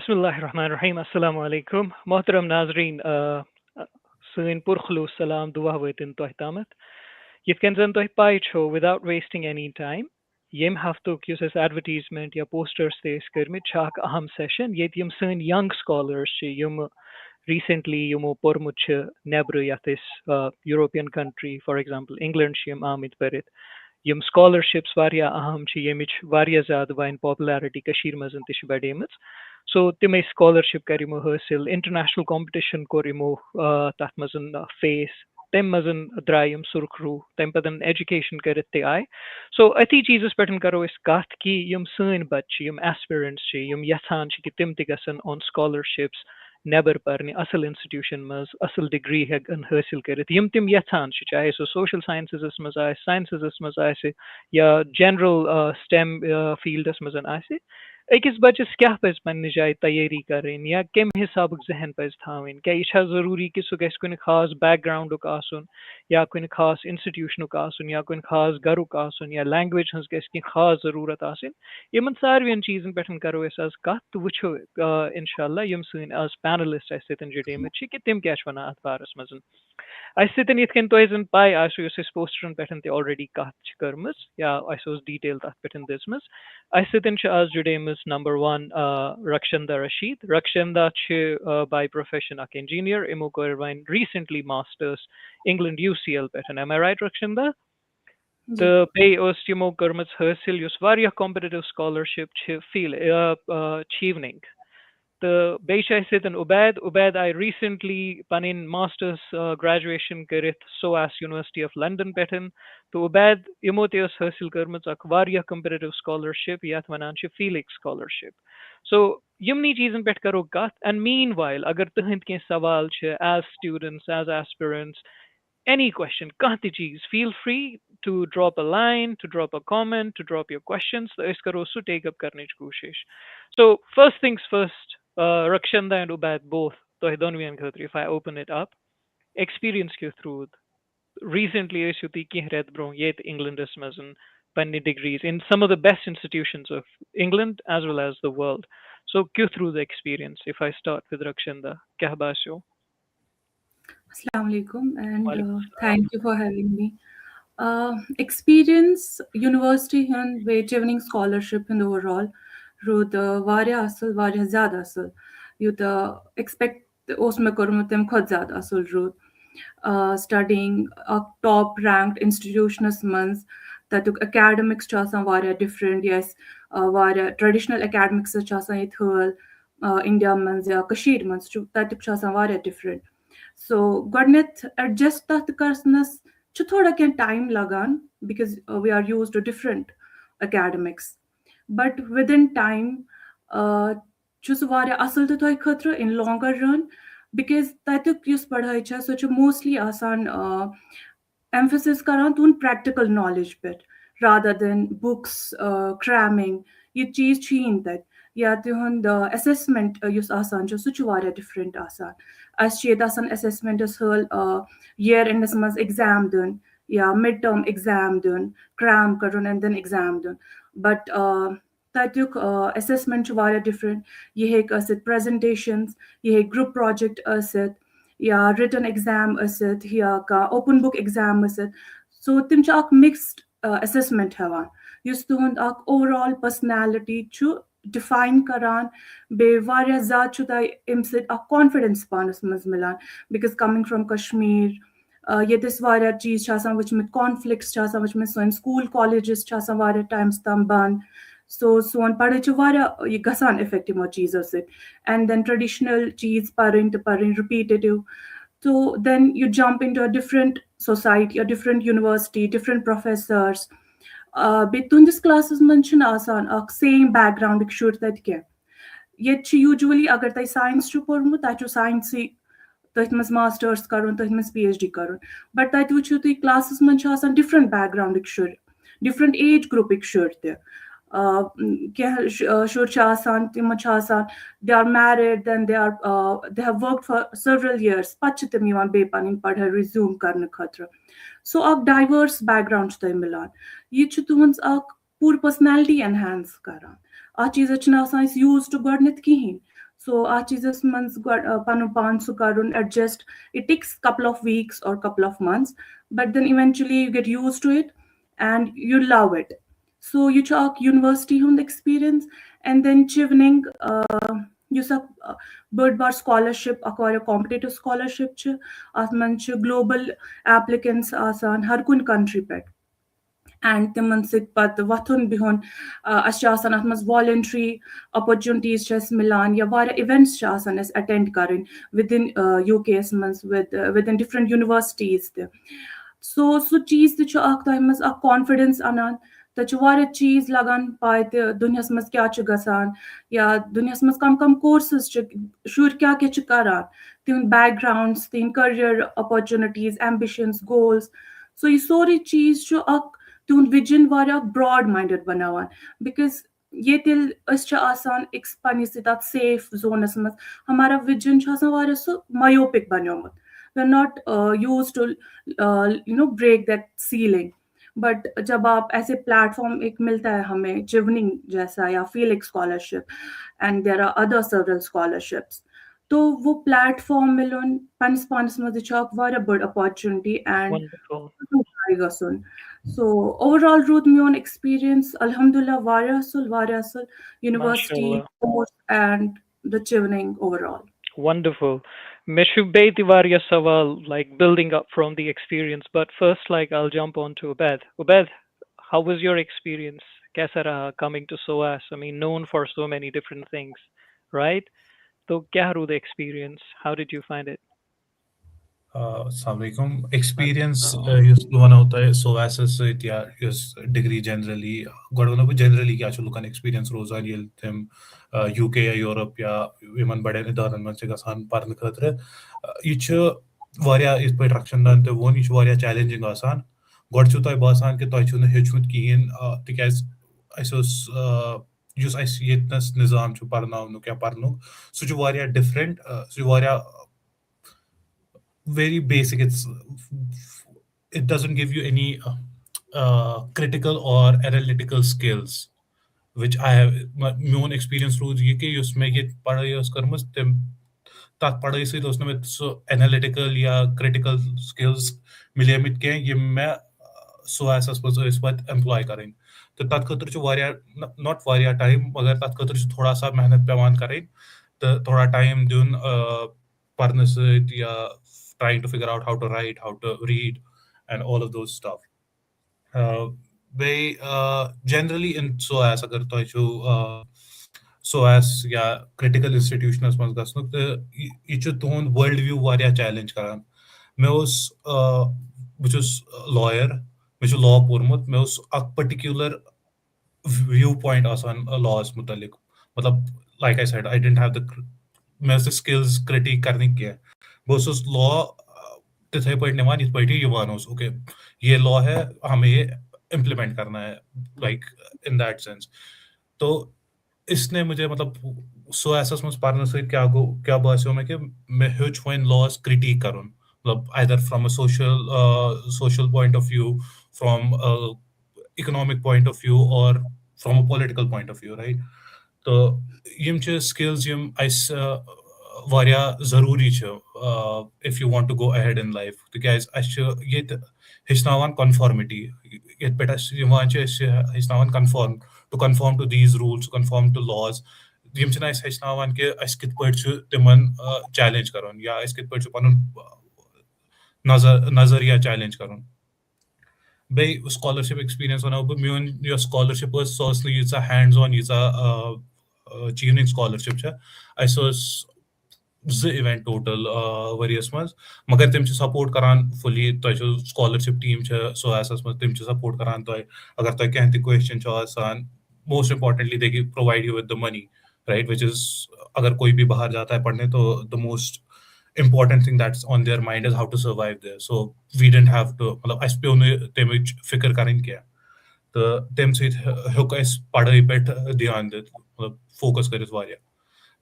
Bismillahirrahmanirrahim. Assalamu alaikum. Muhtaram Nazreen, Sain Purkhlu Salam Dua Waitin Tohtamat. Yitken Zan Toh Pai Cho without wasting any time. Yem Haftuk uses advertisement ya posters te skirmit chak aham session. Yet yum Sain young scholars yum recently yumo pormuch nebru yatis European country, for example, England shim amit perit. Yum scholarships varia aham chi yemich varia zad vain popularity kashir mazan tish bademats. So timay scholarship karimo hasil international competition korimo tat mazan face tem mazan drayum surkru tem padan education karit te ai. So ati Jesus pattern karo is kat ki yum sain bach yum aspirants chi yum yathan chi ki tim tigasan on scholarships never parni asal institution mas asal degree heg an hasil karit yum tim yathan chi chahe so social sciences as mas ai sciences as mas ai se ya general STEM field as mas an ai se أکِس بَچَس کیٛاہ پَزِ پنٛنہِ جایہِ تیٲری کَرٕنۍ یا کَمہِ حِسابُک ذہن پَزِ تھاوٕنۍ کیٛاہ یہِ چھا ضروٗری کہِ سُہ گژھِ کُنہِ خاص بیک گرٛاوُنٛڈُک آسُن یا کُنہِ خاص اِنسٹِٹیوٗشنُک آسُن یا کُنہِ خاص گَرُک آسُن یا لینٛگویج ہٕنٛز گژھِ کینٛہہ خاص ضروٗرت آسٕنۍ یِمن ساروِیَن چیٖزَن پٮ۪ٹھ کَرو أسۍ آز کَتھ تہٕ وٕچھو اِنشاء اللہ یِم سٲنۍ آز پینلِسٹ اَسہِ سۭتۍ جُڑیمٕتۍ چھِ کہِ تِم کیٛاہ چھِ وَنان اَتھ بارَس منٛز اَسہِ سۭتۍ یِتھ کٔنۍ تۄہہِ زَن پاے آسیو یُس أسۍ پوسٹرن پٮ۪ٹھ تہِ آلریڈی کَتھ چھِ کٔرمٕژ یا اَسہِ اوس ڈیٹیل تَتھ پٮ۪ٹھ دِژمٕژ اَسہِ سۭتۍ چھِ آز جُڑیمٕژ نمبر وَن رکشندا رشیٖد رکشندا چھِ باے پروفیشن اکھ انجیٖنیر یِمو کوٚر وۄنۍ ریٖسنٹلی ماسٹٲرٕس انگلینڈ UCL پٮ۪ٹھ ایم آی رایٹ رکشندا تہٕ بیٚیہِ ٲس یِمو کٔرمٕژ حٲصِل یُس واریاہ کمپِٹیٹِو سکالرشِپ چھِ چیونِنگ تہٕ بیٚیہِ چھِ اَسہِ سۭتۍ عُبید آیہِ ریٖسنٹلی پَنٕنۍ ماسٹٲرٕس گریجویشن کٔرِتھ سویس یونیورسٹی آف لنڈن پٮ۪ٹھ تہٕ عُبید یِمو تہِ ٲس حٲصِل کٔرمٕژ اکھ واریاہ کمپِٹیٹِو سکالرشِپ یَتھ وَنان چھِ فیلِکس سکالرشِپ سو یِمنٕے چیٖزن پٮ۪ٹھ کرو کَتھ اینڈ مین وایل اگر تُہنٛدۍ کینٛہہ سوال چھِ ایز سٹوٗڈنٹس ایز ایسپیرنٹس any question کانٛہہ تہِ چیٖز feel free to drop a line to drop a comment to drop your questions تہٕ أسۍ کرو سُہ ٹیک اپ کرنٕچ کوٗشش so first things first Rakshanda and Ubaid both تۄہہِ دۄنوٕیَن خٲطرٕ if I open it up experience کیُتھ روٗد recently ٲسِو تُہۍ کینٛہہ رٮ۪تھ برونٛہہ ییٚتہِ انگلینڈس منٛز پننہِ degrees in some of the best institutions of England as well as the world so کیُتھ روٗد experience if I start with Rakshanda کیٛاہ باسیو Assalamu alaikum and thank you for having me. Experience university and Chevening scholarship and overall rood varya asal varya zyada asal yut expect osme kormut tem khod zyada asal rood studying a top ranked institutions mans tatuk academics cha asan varya different yes varya traditional academics cha asan ithol India mans ya Kashmir mans tatuk cha asan varya different so godnet adjust that karnas چھُ تھوڑا کینٛہہ time لگان because we are used to different academics but within time چھُ سُہ واریاہ اصل تہِ تۄہہِ خٲطرٕ in longer run because تتیُک یُس پڑٲے چھےٚ سۄ چھِ mostly آسان emphasis کران تُہُنٛد practical knowledge پٮ۪ٹھ rather than books cramming یہِ چیٖز چھُیی نہٕ تتہِ یا تِہُنٛد assessment یُس آسان چھُ سُہ چھُ واریاہ different آسان اَسہِ چھِ ییٚتہِ آسان assessmentس حٲل year endس منٛز exam دیُن یا mid term exam دیُن cram کَرُن and then exam دیُن but تَتیُک assessment چھُ واریاہ different یہِ ہیٚکہِ ٲسِتھ presentations یہِ ہیٚکہِ group project ٲسِتھ یا written exam ٲسِتھ یا کانٛہہ open book exam ٲسِتھ so تِم چھِ اکھ mixed assessment ہٮ۪وان یُس تُہُنٛد اکھ overall personality چھُ ڈِفاین کران بیٚیہِ واریاہ زیادٕ چھُ تۄہہِ اَمہِ سۭتۍ اکھ کانفِڈینس پانس منٛز مِلان بِکاز کمِنگ فرام کشمیٖر ییٚتہِ أسۍ واریاہ چیٖز چھِ آسان وٕچھمٕتۍ کانفلِکٹس چھِ آسان وٕچھمٕتۍ سٲنۍ سکوٗل کالیجز چھِ آسان واریاہ ٹایمس تام بنٛد سو سون پڑٲے چھِ واریاہ یہِ گژھان اِفیکٹ یِمو چیٖزو سۭتۍ اینڈ دین ٹریڈِشنل چیٖز پرٕنۍ تہٕ پرٕنۍ رِپیٖٹِو تو then you jump into a different society different university different professors بیٚیہِ تُہنٛدِس کلاسس منٛز چھُنہٕ آسان اکھ سیم بیک گراوُنڈٕکۍ شُرۍ تتہِ کینٛہہ ییٚتہِ چھِ یوٗجؤلی اگر تۄہہِ ساینس چھُ پوٚرمُت تۄہہِ چھُ ساینسٕے تٔتھۍ منٛز ماسٹٲرٕس کرُن تٔتھۍ منٛز PhD کرُن بٹ تتہِ وٕچھِو تُہۍ کلاسس منٛز چھِ آسان ڈِفرنٹ بیک گراوُنڈٕکۍ شُرۍ ڈِفرنٹ ایج گروپٕکۍ شُرۍ تہِ کینٛہہ شُرۍ چھِ آسان تِمن چھُ آسان دے آر میرِڈ دین they have work for several years پتہٕ چھِ تِم یِوان بیٚیہِ پنٕنۍ پڑٲے رِزیوٗم کرنہٕ خٲطرٕ سو اکھ ڈایوٲرس بیک گراوُنڈ چھُ تۄہہِ مِلان یہِ چھُ تُہنٛز اکھ پوٗرٕ پٔرسنیلٹی اٮ۪نہینس کران اتھ چیٖزس چھِنہٕ آسان أسۍ یوٗز ٹُو گۄڈنٮ۪تھ کِہیٖنۍ So ات چیٖزس منٛز پنُن پان سُہ کَرُن adjust. It takes couple of weeks or couple of months, but then eventually you get used to it and you love it. So you چھُ اکھ university ہُنٛد experience. And then Chevening یُس اکھ بٔڑ بار سکالرشِپ اکھ واریاہ کامپِٹیٹِو سکالرشِپ چھِ. اتھ منٛز چھِ گلوبل ایپلِکینٹس آسان ہر کُنہِ کنٹری پٮ۪ٹھ. اینڈ تِمن سۭتۍ پتہٕ وۄتھُن بِہُن. اَسہِ چھِ آسان اَتھ منٛز والنٹری اپرچُنٹیٖز چھِ اَسہِ مِلان یا واریاہ اِوینٹس چھِ آسان اَسہِ اٮ۪ٹینڈ کَرٕنۍ وِدِن یوٗ کے یس منٛز وِدِن ڈِفرنٹ یونیورسٹیٖز تہِ. سُہ چیٖز تہِ چھُ اکھ تۄہہِ منٛز اکھ کانفِڈینس اَنان. تۄہہِ چھِ واریاہ چیٖز لگان پاے تہِ دُنیاہس منٛز کیاہ چھُ گژھان یا دُنیاہس منٛز کم کم کورسز چھِ شُرۍ کیاہ کیاہ چھِ کران تِہُنٛد بیک گراونڈس تِہنٛدۍ کٔریر اپرچُنٹیٖز ایمبِشنز گولٕز. سو یہِ سورُے چیٖز چھُ اکھ تِہُنٛد وِجن واریاہ براڈ ماینڈٕڈ بناوان. بِکاز ییٚتہِ ییٚلہِ أسۍ چھِ آسان أکِس پننِسٕے تتھ سیف زونس منٛز ہمارا وِجن چھُ آسان واریاہ سُہ مَیوپِک بنیومُت. We are not used to break that ceiling. But جب آپ ایسے پلیٹ فارم ایک ملتا ہے ہمیں چیوننگ جیسا یا Felix scholarship and there are other several scholarships تو وہ پلیٹ فارم مِلُن پننِس پانس منٛز یہِ چھُ اکھ واریاہ بٔڑ اپرچُنٹی اینڈ Wonderful. گژھُن. سو اوور آل روٗد میون ایٚکٕسپیٖرینس الحمدُاللہ واریاہ اَصٕل واریاہ اَصٕل university MashaAllah. Course and the Chevening overall. Wonderful. Meshubei Tiwariya Sawal, like building up from the experience. But first, like I'll jump on to Ubed. Ubed, how was your experience? Kaisa raha coming to SOAS? I mean, known for so many different things, right? So, kya the experience? How did you find it? السلام علیکم experience یُس بہٕ وَنو تۄہہِ سوویسَس سۭتۍ یا یُس degree generally گۄڈٕ وَنو بہٕ جنرلی کیاہ چھُ لُکن ایکسپیٖرینس روزان ییٚلہِ تِم یوٗ کے یا یوٗرپ یا یِمن بَڑٮ۪ن اِدارن منٛز چھِ گژھان پَرنہٕ خٲطرٕ. یہِ چھُ واریاہ یِتھ پٲٹھۍ رَکشندان تہِ ووٚن یہِ چھُ واریاہ چیلینجِنگ آسان. گۄڈٕ چھُو تۄہہِ باسان کہِ تۄہہِ چھُو نہٕ ہیٚچھمُت کِہینۍ تِکیازِ اَسہِ اوس یُس اَسہِ ییٚتنس نِظام چھُ پَرناونُک یا پَرنُک سُہ چھُ واریاہ ڈِفرنٹ. سُہ چھُ واریاہ very basic. It doesn't give you any critical or analytical skills, which I have. میون ایکسپیٖرینس روٗد یہِ کہِ یُس مےٚ ییٚتہِ پڑٲے ٲس کٔرمٕژ تَتھ پڑٲے سۭتۍ اوس نہٕ مےٚ سُہ اینلٹِکل یا کرٹِکل سکلز مِلیمٕتۍ کینٛہہ یِم مےٚ سواسس منٛز ٲسۍ پَتہٕ ایمپلاے کَرٕنۍ. تہٕ تَتھ خٲطرٕ چھُ واریاہ ناٹ واریاہ ٹایم مگر تَتھ خٲطرٕ چھُ تھوڑا سا محنت پیٚوان کَرٕنۍ تہٕ تھوڑا ٹایم دیُن پَرنہٕ سۭتۍ یا trying to figure out how to write, how to read, and all of those stuff. They generally in SOAS, agar toy chu SOAS ya critical institutions manz gasnuk te ye chu tuhund world view variya challenge karan. Me was which was lawyer, me chu law pormut, me was a particular viewpoint asan laws mutalik. Matlab like I said, I didn't have the skills critique karne ki. بہٕ اوسُس لا تِتھٕے پٲٹھۍ نِوان یِتھ پٲٹھۍ یہِ یِوان اوس اوکے یہ لا ہے ہمیں یہ امپلیمنٹ کرنا ہے لائک ان دیٹ سینس. تو اس نے مجھے مطلب سواسس منٛز پرنہٕ سۭتۍ کیاہ گوٚو کیاہ باسیو مےٚ کہِ مےٚ ہیوٚچھ وۄنۍ لاس کرٛٹیٖک کَرُن مطلب either from a social point of view, from a economic point of view, or from a political point of view, right? تو یِم چھِ سکلز یِم اَسہِ واریاہ ضروٗری چھِ if you want to go ahead in life. تِکیازِ اَسہِ چھُ ییٚتہِ ہیٚچھناوان کَنفارمِٹی ییٚتہِ پٮ۪ٹھ اَسہِ یِوان چھِ أسۍ چھِ ہیٚچھناوان conform to these rules conform to laws. یِم چھِنہٕ اَسہِ ہیٚچھناوان کہِ اَسہِ کِتھ پٲٹھۍ چھُ تِمن چیلینج کَرُن یا أسۍ کِتھ پٲٹھۍ چھُ پَنُن نظریہ چیلینج کَرُن. بیٚیہِ سکالرشِپ ایکسپیٖرینس وَنو بہٕ میون یۄس سکالرشِپ ٲس سۄ ٲس نہٕ ییٖژاہ ہینڈز آن ییٖژاہ چیٖنٕچ سکالرشِپ چھےٚ. اَسہِ ٲس 2 اِوینٹ ٹوٹل ؤرِیَس منٛز مگر تِم چھِ سپورٹ کران فُلی. تۄہہِ چھُ سکالرشِپ ٹیٖم چھِ سواسس منٛز تِم چھِ سپورٹ کران تۄہہِ اگر تۄہہِ کینٛہہ تہِ کوسچن چھُ آسان. Most importantly they can provide you with the money right which is اگر کوئی بھی باہر جاتا ہے پڑھنے تو the most important thing that's on their mind is how to survive there. So we didn't have to مطلب اَسہِ پیوٚو نہٕ تَمِچ فِکر کَرٕنۍ کینٛہہ تہٕ تَمہِ سۭتۍ ہیوٚک اَسہِ پڑٲے پٮ۪ٹھ دھیان دِتھ مطلب فوکس کٔرِتھ واریاہ.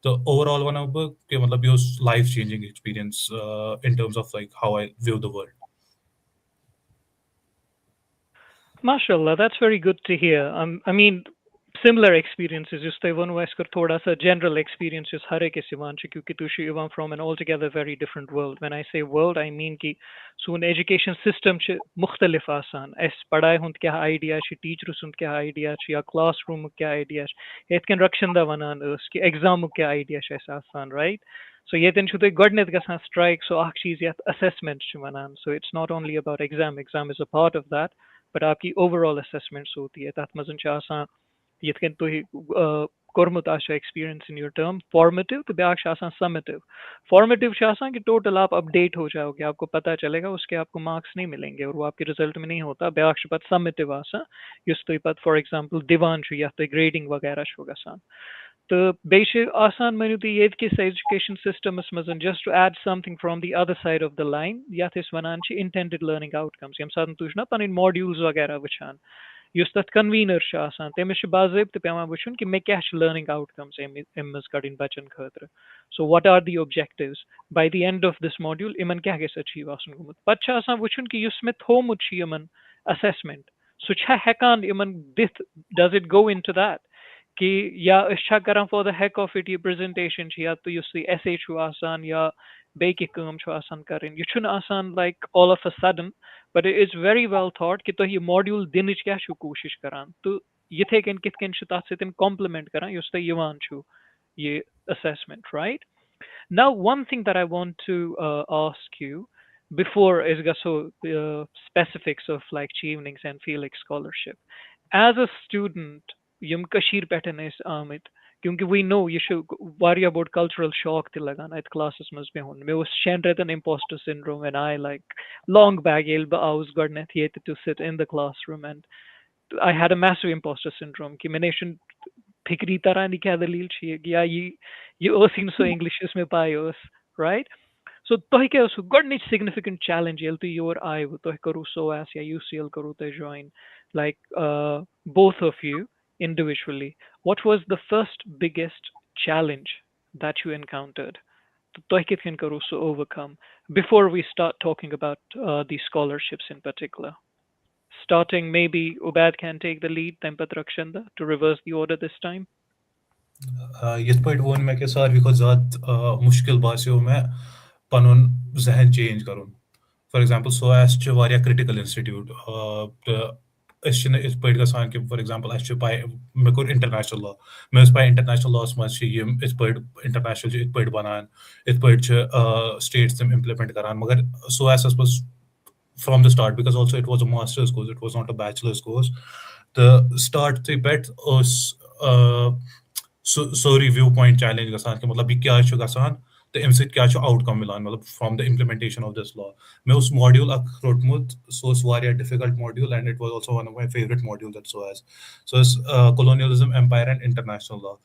تہٕ اوور آل وَنو بہٕ کہِ مطلب یہِ اوس life changing experience in terms of like how I view the world. MashaAllah, that's very good to hear. I mean, similar experiences یُس تۄہہِ ووٚنوٕ اَسہِ کوٚر تھوڑا سا general experience یُس ہر أکِس یِوان چھُ کیونکہِ تُہۍ چھِو یِوان from an altogether very different world. When I say world, I mean کہِ سون ایجوکیشن سِسٹم چھُ مُختلِف آسان. اَسہِ پڑایہِ ہُنٛد کیٛاہ آیڈیا چھُ ٹیٖچرٕ سُنٛد کیٛاہ آیڈیا چھُ یا کلاس روٗمُک کیٛاہ آیڈیا چھُ یِتھ کٔنۍ رکشندا وَنان ٲس کہِ ایگزامُک کیٛاہ آیڈیا چھُ اَسہِ آسان رایٹ. سو ییٚتٮ۪ن چھُو تۄہہِ گۄڈٕنیتھ گژھان سٹرایک سُہ اکھ چیٖز یَتھ assessment چھِ وَنان. So it's not only about exam is a part of that, but آپ کی overall assessment ہوتی ہے تَتھ منٛز چھُ آسان یِتھ کٔنۍ تُہۍ کوٚرمُت آسیو ایکسپیٖرینس اِن یور ٹٔرم فارمیٹِو تہٕ بیٛاکھ چھُ آسان سمِٹِو. فارمیٹِو چھُ آسان کہ ٹوٹل آپ اپڈیٹ ہو جاؤ گے, آپ کو پتہ چلے گا اس کے آپ کو مارکس نہیں ملیں گے اور وہ آپ کے رزلٹ میں نہیں ہوتا. بیٛاکھ چھُ پتہٕ سمِٹِو آسان یُس تُہۍ پتہٕ فار ایگزامپل دِوان چھُ یتھ تُہۍ گریڈِنگ وغیرہ چھُو گژھان. تہٕ بیٚیہِ چھِ آسان مٲنِو تُہۍ ییٚتہِ کِس ایجوکیشن سسٹمس منٛز just to add something from the other side of the line یتھ أسۍ ونان چھِ انٹینڈِڈ لرننگ آوُٹ کمز. ییٚمہِ ساتہٕ تُہۍ چھِو نا پنٕنۍ ماڈیوٗلز وغیرہ وٕچھان یُس تَتھ کنویٖنر چھُ آسان تٔمِس چھُ باضٲبطہٕ پیٚوان وٕچھُن کہِ مےٚ کیاہ چھُ لرنِنگ آوُٹ کمز اَمہِ منٛز کڑٕنۍ بچن خٲطرٕ. So what are the objectives by the end of this module یِمن کیاہ گژھِ أچیٖو آسُن گوٚمُت. پتہٕ چھُ آسان وٕچھُن کہِ یُس مےٚ تھوٚومُت چھُ یِمن اسیسمنٹ سُہ چھا ہٮ۪کان یِمن دِتھ, does it go into that کہِ یا أسۍ چھا کران for the heck of it یہِ پریزنٹیشن چھِ یا تُہۍ یُس تُہۍ ایس اے چھُو آسان یا بیٚیہِ کینٛہہ کٲم چھُ آسان کَرٕنۍ. یہِ چھُنہٕ آسان like all of a sudden but it is very well thought کہِ تُہۍ یہِ ماڈیوٗل دِنٕچ کیاہ چھُو کوٗشِش کران تہٕ یِتھے کٔنۍ کِتھ کٔنۍ چھُ تَتھ سۭتۍ کمپلمنٹ کران یُس تۄہہِ یِوان چھُو یہِ assessment, right? Now, one thing that I want to ask you before is so specifics of like Chevening's and Felix scholarship. As a student, یِم کٔشیٖر پٮ۪ٹھ ٲسۍ آمٕتۍ کیونکہِ وی نو یہِ چھُ واریاہ بوٚڑ کلچرل شاک تہِ لگان اَتہِ کلاسس منٛز بِہُن. مےٚ اوس 6 رٮ۪تن imposter syndrome when I like long back ییٚلہِ بہٕ آوُس گۄڈٕنٮ۪تھ ییٚتہِ to sit in the classroom and I had a massive imposter syndrome کہ مےٚ نے چھُنہٕ فِکری تران یہِ کیٛاہ دٔلیٖل چھِ یا یہِ ٲسٕے نہٕ سۄ اِنگلِش یۄس مےٚ پاے ٲس رایٹ. سو تۄہہِ کیٛاہ اوسوٕ گۄڈٕنِچ سِگنِفِکَنٹ چیلنج ییٚلہِ تُہۍ یور آیوٕ تۄہہِ کوٚروٕ SOAS یا UCL کوٚروٕ تۄہہِ join like both of you individually, what was the first biggest challenge that you encountered? تۄہہِ کِتھ کٔنۍ کوٚروٕ سُہ overcome before we start talking about the scholarships in particular? Starting, maybe Ubaid can take the lead, then pat Rakshanda to reverse the order this time. یِتھ پٲٹھۍ ووٚن مےٚ کہِ ساروی کھۄتہٕ زیادٕ مُشکِل باسیو مےٚ پَنُن ذہن چینج کَرُن. فار ایگزامپل SOAS چھِ واریاہ کِرٹِکل اِنسٹِٹیوٗٹ تہٕ أسۍ چھِنہٕ یِتھ پٲٹھۍ گژھان کہِ فار ایگزامپل اَسہِ چھِ پاے مےٚ کوٚر اِنٹرنیشنل لا مےٚ ٲس پاے اِنٹرنیشنل لاس منٛز چھِ یِم یِتھ پٲٹھۍ اِنٹرنیشنل چھِ یِتھ پٲٹھۍ بَنان یِتھ پٲٹھۍ چھِ سٹیٹس تِم اِمپلِمنٹ کران. مگر SOAS منٛز from the start, because also it was a master's course, it was not a bachelor's course. The start تھٕے پٮ۪ٹھ ٲس سورُے وِو پویِنٹ چیلینج گژھان کہِ مطلب یہِ کیٛاہ چھُ گژھان تہٕ اَمہِ سۭتۍ کیٛاہ چھُ آوُٹ کم مِلان مطلب from the implementation of this law. مےٚ اوس ماڈیوٗل اکھ روٚٹمُت سُہ اوس واریاہ difficult module and it was also one of my favourite module that SOAS. سُہ اوس colonialism empire and international law.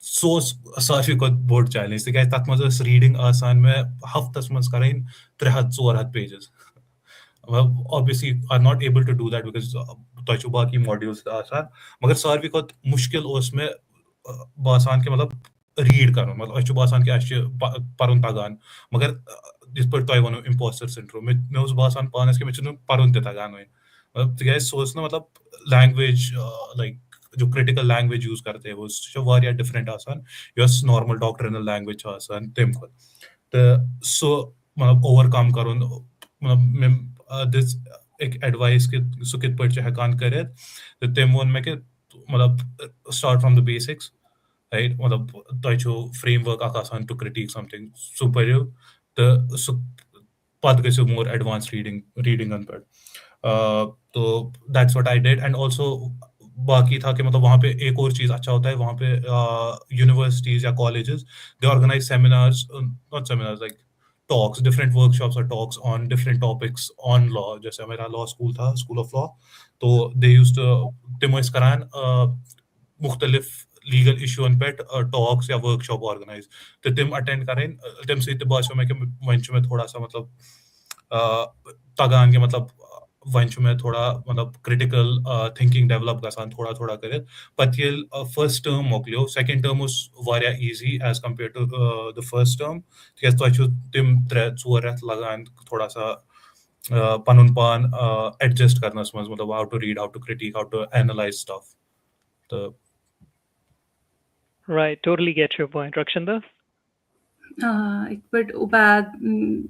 سُہ اوس ساروی کھۄتہٕ بوٚڑ چیلینج تِکیازِ تَتھ منٛز ٲس ریٖڈِنگ آسان مےٚ ہفتس منٛز کَرٕنۍ 300-400 pages. obviously are not able to do that because تۄہہِ چھُو باقٕے ماڈیوٗلز تہِ آسان. مگر ساروی کھۄتہٕ مُشکِل اوس مےٚ باسان کہِ مطلب ریٖڈ کَرُن. مطلب اَسہِ چھُ باسان کہِ اَسہِ چھُ پَرُن تَگان مگر یِتھ پٲٹھۍ تۄہہِ ووٚنوٕ imposter syndrome مےٚ اوس باسان پانَس کہِ مےٚ چھُنہٕ پَرُن تہِ تَگان وۄنۍ مطلب تِکیازِ سُہ اوس نہٕ مطلب لینگویج لایک جو کرٛٹِکل لینگویج یوٗز کرتے ہو سُہ چھُ واریاہ ڈِفرنٹ آسان یۄس نارمل ڈاکٹرنل لینگویج چھِ آسان تَمہِ کھۄتہٕ. تہٕ سُہ مطلب اوٚور کم کَرُن مطلب مےٚ دِژ أکۍ ایڈوایس کہِ سُہ کِتھ پٲٹھۍ چھُ ہٮ۪کان کٔرِتھ تہٕ تٔمۍ ووٚن مےٚ کہِ مطلب start from the basics right. مطلب تۄہہِ چھُو فریم ؤرک اکھ آسان ٹُو کرٛٹیٖک سمتھِنگ سُہ پٔرِو تہٕ سُہ پتہٕ گٔژھِو مور ایڈوانس ریٖڈِنٛگن پٮ۪ٹھ. تو that's what I did. And also باقی تھا کہ مطلب وہاں پہ ایک اور چیز اچھا ہوتا ہے وہاں پہ یونیورسٹیز یا colleges they organize seminars not seminars like talks, different workshops or talks on different topics on law. جیسے ہمارا لا اسکول تھا school of law To they use to تِم ٲسۍ کران مختلف لیٖگل اِشوٗوَن پٮ۪ٹھ ٹاکس یا ؤرٕک شاپ آرگنایز تہٕ تِم اٹینڈ کَرٕنۍ. تَمہِ سۭتۍ تہِ باسیو مےٚ کہِ وۄنۍ چھُ مےٚ تھوڑا سا مطلب تَگان کہِ مطلب وۄنۍ چھُ مےٚ تھوڑا مطلب کرٛٹِکل تھِنکِنگ ڈیولپ گژھان تھوڑا تھوڑا کٔرِتھ. پَتہٕ ییٚلہِ فٔسٹ ٹٔرٕم مۄکلیو سیکنڈ ٹٔرٕم اوس واریاہ easy as compared to the first term تِکیازِ تۄہہِ چھُو تِم 3-4 رٮ۪تھ لگان تھوڑا سا پَنُن پان ایڈجسٹ کرنس منٛز مطلب ہاو ٹُو ریٖڈ ہاو ٹُو کرٛٹیٖک ہاو ٹُو اینالایز سٹف. تہٕ Right, totally get your point. Rakshanda? Ik put ubad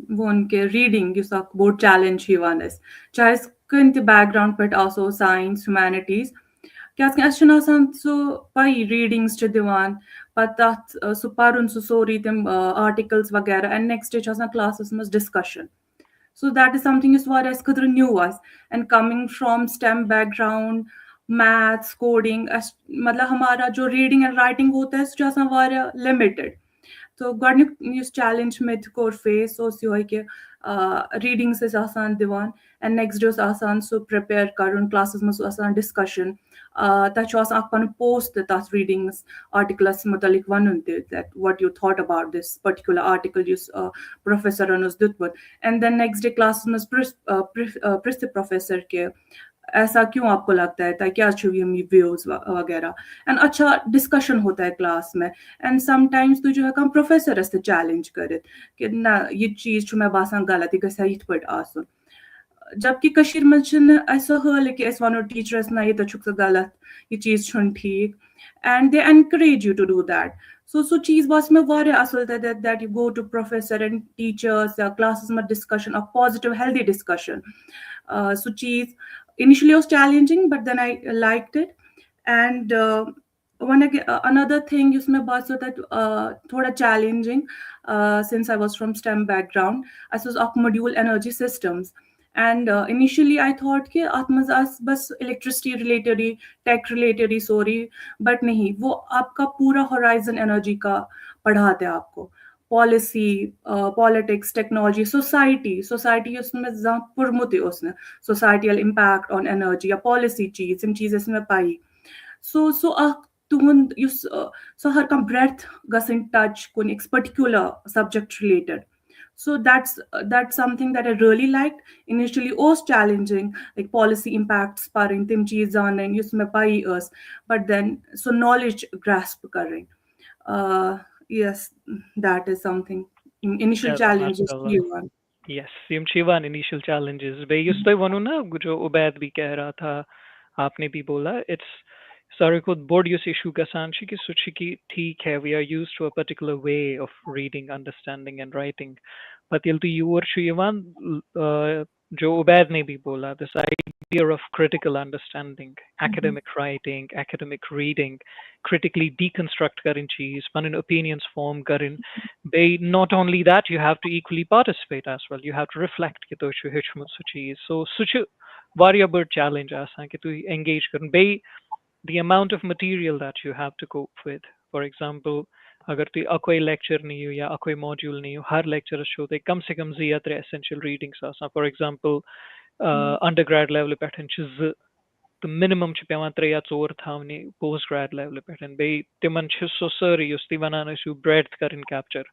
one ke reading you sak board challenge hi one is. Chais kun the background but also science, humanities. Kjas kan ashna san so pai readings to diwan but that so parun so sorry them articles वगैरह and next day chasna classes mas discussion. So that is something is what as kadr new was and coming from STEM background maths coding मतलब हमारा जो reading and writing होता है जो आसान वारा limited. तो गॉडनिक न्यूज़ चैलेंज में कोर फेस ओस यो कि रीडिंग से आसान दिवान एंड नेक्स्ट डे आसान सो प्रिपेयर करुन क्लासेस में आसान डिस्कशन तक आसान अपन पोस्ट तथ रीडिंग्स आर्टिकल्स मुतलिक वनुन that what you thought about this particular article युस प्रोफेसर दितमुत and then next day class में पृष्ठ प्रोफेसर के ऐसा क्यों आपको लगता है क्या चाहिए व्यूज वगैरह एंड अच्छा डिस्कशन होता है क्लास में एंड समटाइम्स तो जो है कम प्रोफेसर से चैलेंज करे कि ना ये चीज मैं बासान गलत यह गसा यथ पे आसन जबकि कशीर में ऐसा हल कि वनो टीचरस ना ये तो गलत ये चीज ठीक and they encourage you to do that so चीज बस में वारिया असल that you go to professor and teachers या क्लासेस में discussion a positive healthy discussion so चीज initially it was challenging but then I liked it and another thing usme baat so that thoda challenging since I was from STEM background I was of module energy systems and initially I thought कि आत्मज बस electricity related he tech related he sorry but नहीं वो आपका पूरा horizon energy का पढ़ाते हैं आपको पॉलिसी पॉलिटिक्स टेक्नोलॉजी सोसाइटी उसमें जहाँ पुरमुत उसने सोसाइटियल इम्पैक्ट ऑन एनर्जी या पॉलिसी चीज इसमें पाई सो तुहंद सो हर कम ब्रेथ गसन टच कुन एक particular subject related so that's something that I really liked initially was challenging like policy impacts paring tim cheez janen usme pai us but then so knowledge grasp kareng yes, that is something. Initial चलो challenges माशाल्लाह. you want. Yes, यम शिवान initial challenges बे युस तो वनु ना जो उबैद भी कह रहा था आपने भी बोला it's सारे खुद बोर्ड यूस इशू का सांशी की सुची की ठीक है we are used to a particular way of reading understanding and writing but यल्तु यूर शिवान जो उबैद ने भी बोला this idea of critical understanding academic writing academic reading critically deconstruct karin cheese panin opinions form karin they not only that you have to equally participate as well you have to reflect कि तो शु हिचमुत सु चीज so such वारिया बड़ challenge आसान कि तू engage Karan bay the amount of material that you have to cope with for example अगर तु अकोई lecture नहीं हो या अकोई module नहीं हो हर lecture शो ते कम से कम जिया त्रे essential readings आसान for example undergrad level Paithan छ the minimum छ पेवान त्रे या चोर थावनी post grad level पैठन बे तिमन छ सो सारी युस ती वनान शु breadth करन capture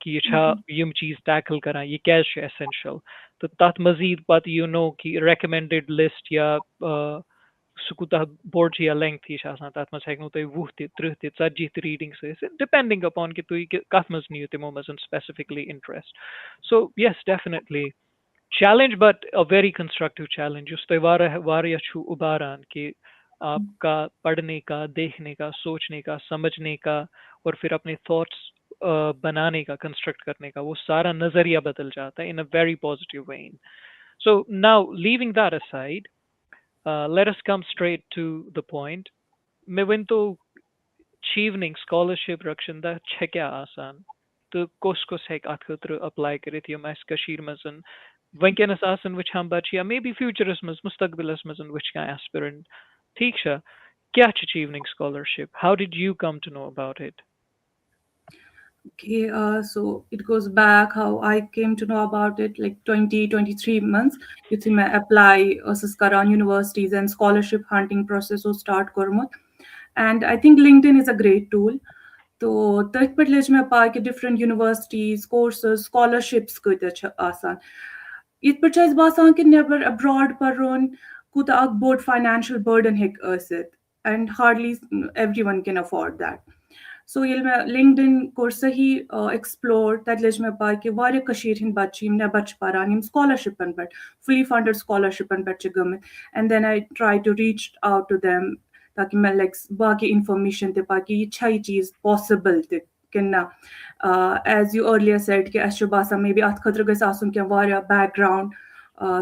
कि ये छा यम चीज tackle करा ये क्या छ essential तो तात मजीद बात you know कि recommended list या सु कुता board या length ही छ आसान तात मस हेकनो तो 20 ते 30 ते 40 ते reading से depending upon कि तु कथ मस नियो तिमो मस specifically interest so yes definitely challenge but a very constructive challenge उस वारिया छु उबारान कि आपका पढ़ने का देखने का सोचने का समझने का और फिर अपने थॉट्स बनाने का कंस्ट्रक्ट करने का वो सारा नजरिया बदल जाता है in a very positive way so now leaving that aside let us come straight to the point मैं वन तो Chevening scholarship रक्षंदा छ क्या आसान तो कोस हेक अत खतर अप्लाई करित यम अस कशीर मजन वंकनस आसन वछान बच या मे बी फ्यूचरस मज मुस्तकबिलस मजन वच का एस्पिरेंट ठीक छ क्या छ Chevening scholarship how did you come to know about it Okay, so it goes back how I came to know about it like 23 months. You see, I apply Saskaran universities and scholarship hunting process will start kormut. And I think LinkedIn is a great tool. तो तथ पे लेज में पा कि different universities, courses, scholarships कत आसान इत पे बासान कि नेबर abroad परन कुत अक बोड financial burden हेक ٲसित and hardly everyone can afford that. So येल मैं LinkedIn कोर सही explore तथ लेज में पा कि वारिया कशीर हिंद बच्ची यम नेबर छ पारान यम scholarshipन पे fully funded scholarshipन पे छ गमित and then I try to reach out to them ताकि मैं लाइक बाकी इंफॉर्मेशन ते पाकि ये छा ये चीज पॉसिबल ते किन्ना एज यू अर्लियर सेड कि अस बासान मे बी अत खतर गस आसुन के वारिया बैकग्राउंड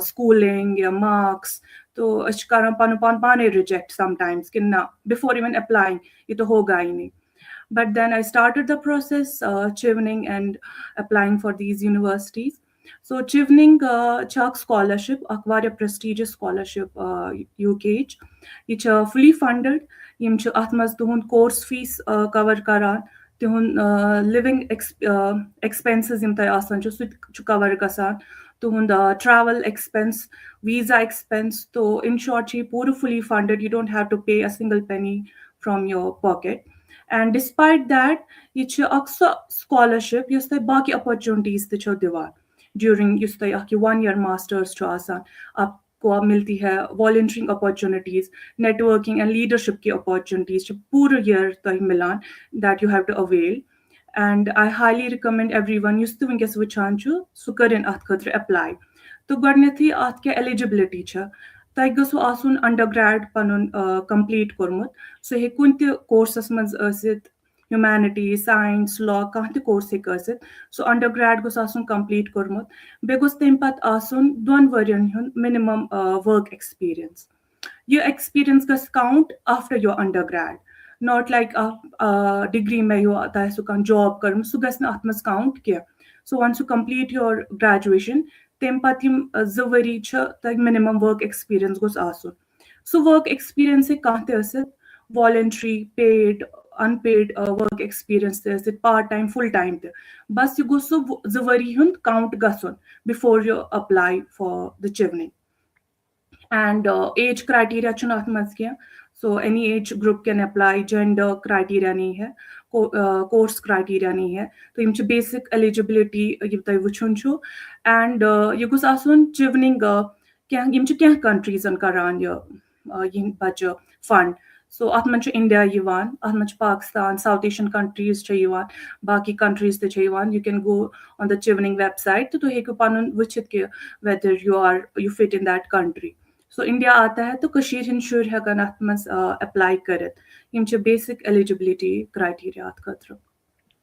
schooling या marks तो अस करान पन पान पाने रिजेक्ट समटाइम्स कि ना बिफोर इवन अप्लाइंग ये तो होगा ही नहीं. But then I started the process, Chevening and applying for these universities. So Chevening Chuck scholarship, a prestigious scholarship UK. It's fully funded. Yim ch atmas tuhun course fees cover karan. Tuhun living expenses yim tay asan chu cover gasan. Tuhun travel expense, visa expense. So in short, she fully funded. You don't have to pay a single penny from your pocket. And despite that, ये छ अक्सर scholarship yes तय बाकी opportunities ते छ दिवार during yes तय आपकी 1 year masters छ आसान आपको अब मिलती है volunteering opportunities, networking and leadership की opportunities छ पूरे year तय मिलान that you have to avail. And I highly recommend everyone yes तय विंकस वचान छ सु करें अत खतर apply. तो गडनेथी अत के eligibility छ तय गसु आसुन undergrad पनुन complete कोरमुत सो हे कुन ते कोर्सस मज असित ह्यूमैनिटी साइंस लॉ कहाँ ते कोर्स हे असित सो अंडरग्रेड गोस आसुन कंप्लीट कोरमुत बे गोस तेम पत आसुन 2 वर्यन हुन मिनिमम वर्क एक्सपीरियंस. ये एक्सपीरियंस गस count after your undergrad not like degree में यो आता है सो कान जॉब कर सो गस न अत मज काउंट किया. So once you complete your graduation तेम पत यम 2 वरी छ तक मिनिमम वर्क एक्सपीरियंस गोस आसुन. So work experience से कहाँ ते Asit voluntary, paid, unpaid work experience ते Asit part time, full time ते बस ये गोसो 2 वरी हुन count गसन before you apply for the Chevening. And age criteria चुन अत मज किया. So any age group can apply, gender criteria नहीं है, course criteria नहीं है. तो यम छ basic eligibility ये तय वुचुन छु. And ये गोस आसुन Chevening क्या यम छ क्या countries अन करान ये बच्चे fund. So अत मन छ India यवान, अत मन छ Pakistan, South Asian countries छ यवान, बाकी countries ते छ यवान. You can go on the Chevening website तो हेकु पानुन वचित के whether you fit in that country. So India आता है तो कशीर हिन शुर है कन अत मन apply करत. यम छ basic eligibility criteria अत खतर.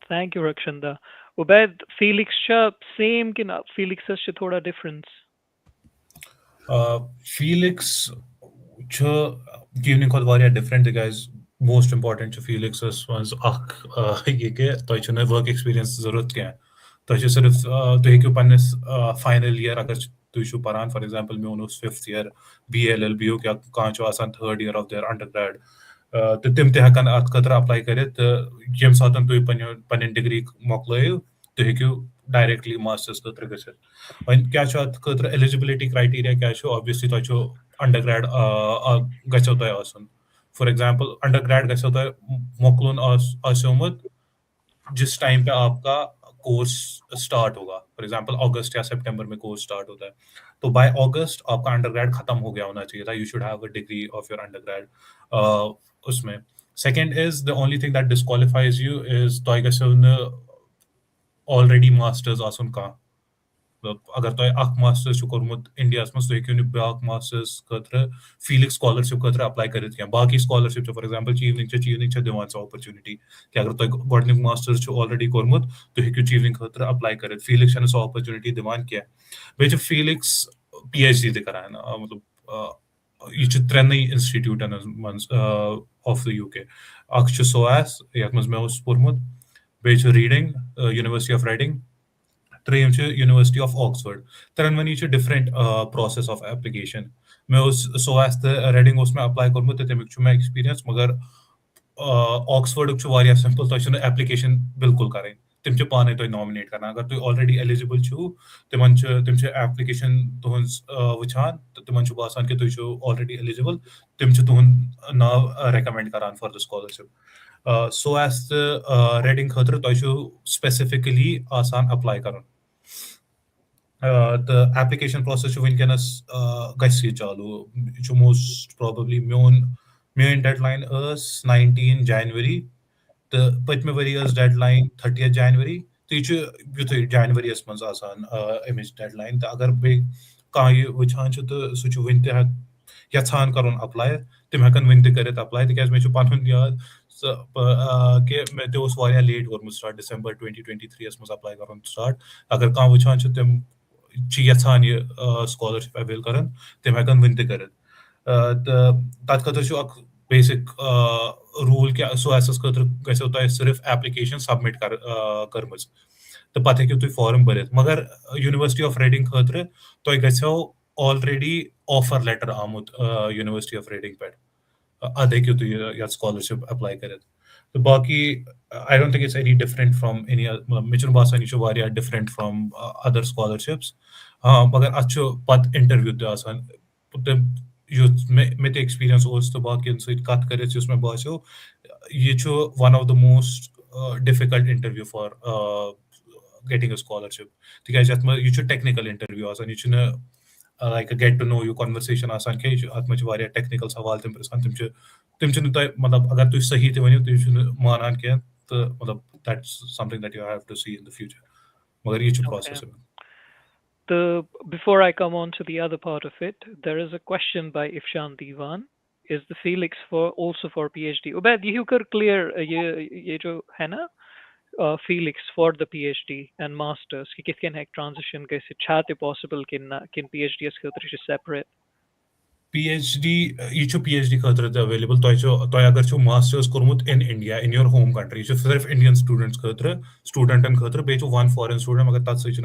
Thank you, Rakshanda. Ubaid, Felix cha same कि ना Felix से थोड़ा difference? Felix छ Chevening खोद वारिया different guys. Most important छ Felix was अख ये के तो इचने work experience जरूरत क्या है. तो इच सिर्फ तो एक पन्नेस final year अगर तो इशू परान for example मैं उन्होंने 5th year BLLB हो क्या कहाँ चो आसान 3rd year of their undergrad. तो तिम ते हकन अत खतर apply करे तो यम सातन तो पन्ने degree मोकलायो तो हेक्यो directly masters खतर गसे. वहीं क्या चो अत खतर eligibility criteria क्या चो obviously तो चो undergrad गसे होता है आसन. For example undergrad गसे होता है मोकलोन आसोमत जिस टाइम पे आपका कोर्स स्टार्ट होगा. फॉर एग्जांपल अगस्त या सितंबर में कोर्स स्टार्ट होता है तो बाय अगस्त आपका अंडरग्रेड खत्म हो गया होना चाहिए था. You should have a degree of your undergrad उसमें. Second is the only thing that disqualifies you is तो आई गेस ऑलरेडी मास्टर्स आसन का अगर तो अख मास्टर्स छु कोरमुत इंडिया में तो हेक्यो ब्याक मास्टर्स खतर फीलिक्स स्कॉलरशिप खतर अप्लाई करित क्या. बाकी स्कॉलरशिप फॉर एग्जांपल चीवनिंग छ दिवान स अपॉर्चुनिटी कि अगर तो गॉडनिक मास्टर्स छु ऑलरेडी कोरमुत तो हेक्यो चीवनिंग खतर अप्लाई करित. फीलिक्स ने स अपॉर्चुनिटी दिवान क्या बे छ फीलिक्स पीएचडी ते करान मतलब ये छ त्रेन इंस्टीट्यूटन ऑफ द यूके. अख छ सोएस यत मज मे उस पोरमुत बे छ रीडिंग यूनिवर्सिटी ऑफ रीडिंग त्रेम छ यूनिवर्सिटी ऑफ ऑक्सफोर्ड. तरनवनी छ डिफरेंट प्रोसेस ऑफ एप्लीकेशन. मैं उस सोएस द रीडिंग उसमें अप्लाई करमुत ते तमिक छ मैं एक्सपीरियंस मगर ऑक्सफोर्ड छ वारिया सिंपल तो छ एप्लीकेशन बिल्कुल करें तिम छ पाने तो नॉमिनेट करना. अगर तु ऑलरेडी एलिजिबल छु तिमन छ एप्लीकेशन तुहन वचान तो तिमन छ बासान कि तु छ ऑलरेडी एलिजिबल तिम छ तुहन नाव रेकमेंड करान for the scholarship. So as the reading खतर तो छ स्पेसिफिकली आसान अप्लाई करन. The application process वुनकनस गसी चालू जो most probably main deadline is 19 January तो पतमे वरी is deadline 30 January तो ये युत January मज आसान अमिच deadline तो अगर बे कहाँ ये वचान तो सु वन यछान करुन अप्लाई तिम हेकन वन ति करित अप्लाई तिकाज मे छु पनुन याद कि मे ते ओस वारिया लेट कोरमुत स्टार्ट डिसेंबर 2023 यस मस अप्लाई करन स्टार्ट अगर कहाँ वुचान छु तिम छि यछान ये स्कॉलरशिप अवेल करन तिम हेकन वन ति करित तत खतर छु अक बेसिक रूल कि सो एसस खतर गसो तय सिर्फ एप्लीकेशन सबमिट करमज तो पत्त हेकु तुई फॉर्म भरित मगर यूनिवर्सिटी ऑफ रेडिंग खतर तय गसो ऑलरेडी ऑफर लेटर आमुत यूनिवर्सिटी ऑफ रेडिंग पे अद हेकु तुई या स्कॉलरशिप अप्लाई करित तो बाकी I don't think it's any different from any मिचुन बासान यह वारिया डिफरेंट फ्रॉम अदर स्कॉलरशिप्स हाँ मगर अच्छो पत इंटरव्यू ते आसान युथ मे ते एक्सपीरियंस ओस तो बाकियन सहित कत करित युस मे बास्यो ये छु one of the most difficult interview for getting a scholarship तिकाज अत मे यह छु टेक्निकल इंटरव्यू आसान यह छु like a get to know you conversation आसान के अत मे छु वारिया टेक्निकल सवाल तिम प्रसान तिम छु तय मतलब अगर तुई सही ते वनियो तुई छु मानान के तो मतलब that's something that you have to see in the future मगर ये छु Okay. process Before I come on to the other part of it, there is a question by Ifshan Diwan. Is the Felix for also for PhD? Ubaid, you कर clear ये जो है ना Felix for the PhD and masters कि किस है transition कैसे छाते possible किन PhD इस खतर से separate. PhD यह छु PhD खतर अवेलेबल तय अगर छु मास्टर्स कोरमुत in India in your home country यह सिर्फ इंडियन स्टूडेंट्स खतर स्टूडेंटन खतर बे छु वन फॉरेन स्टूडेंट मगर तत सच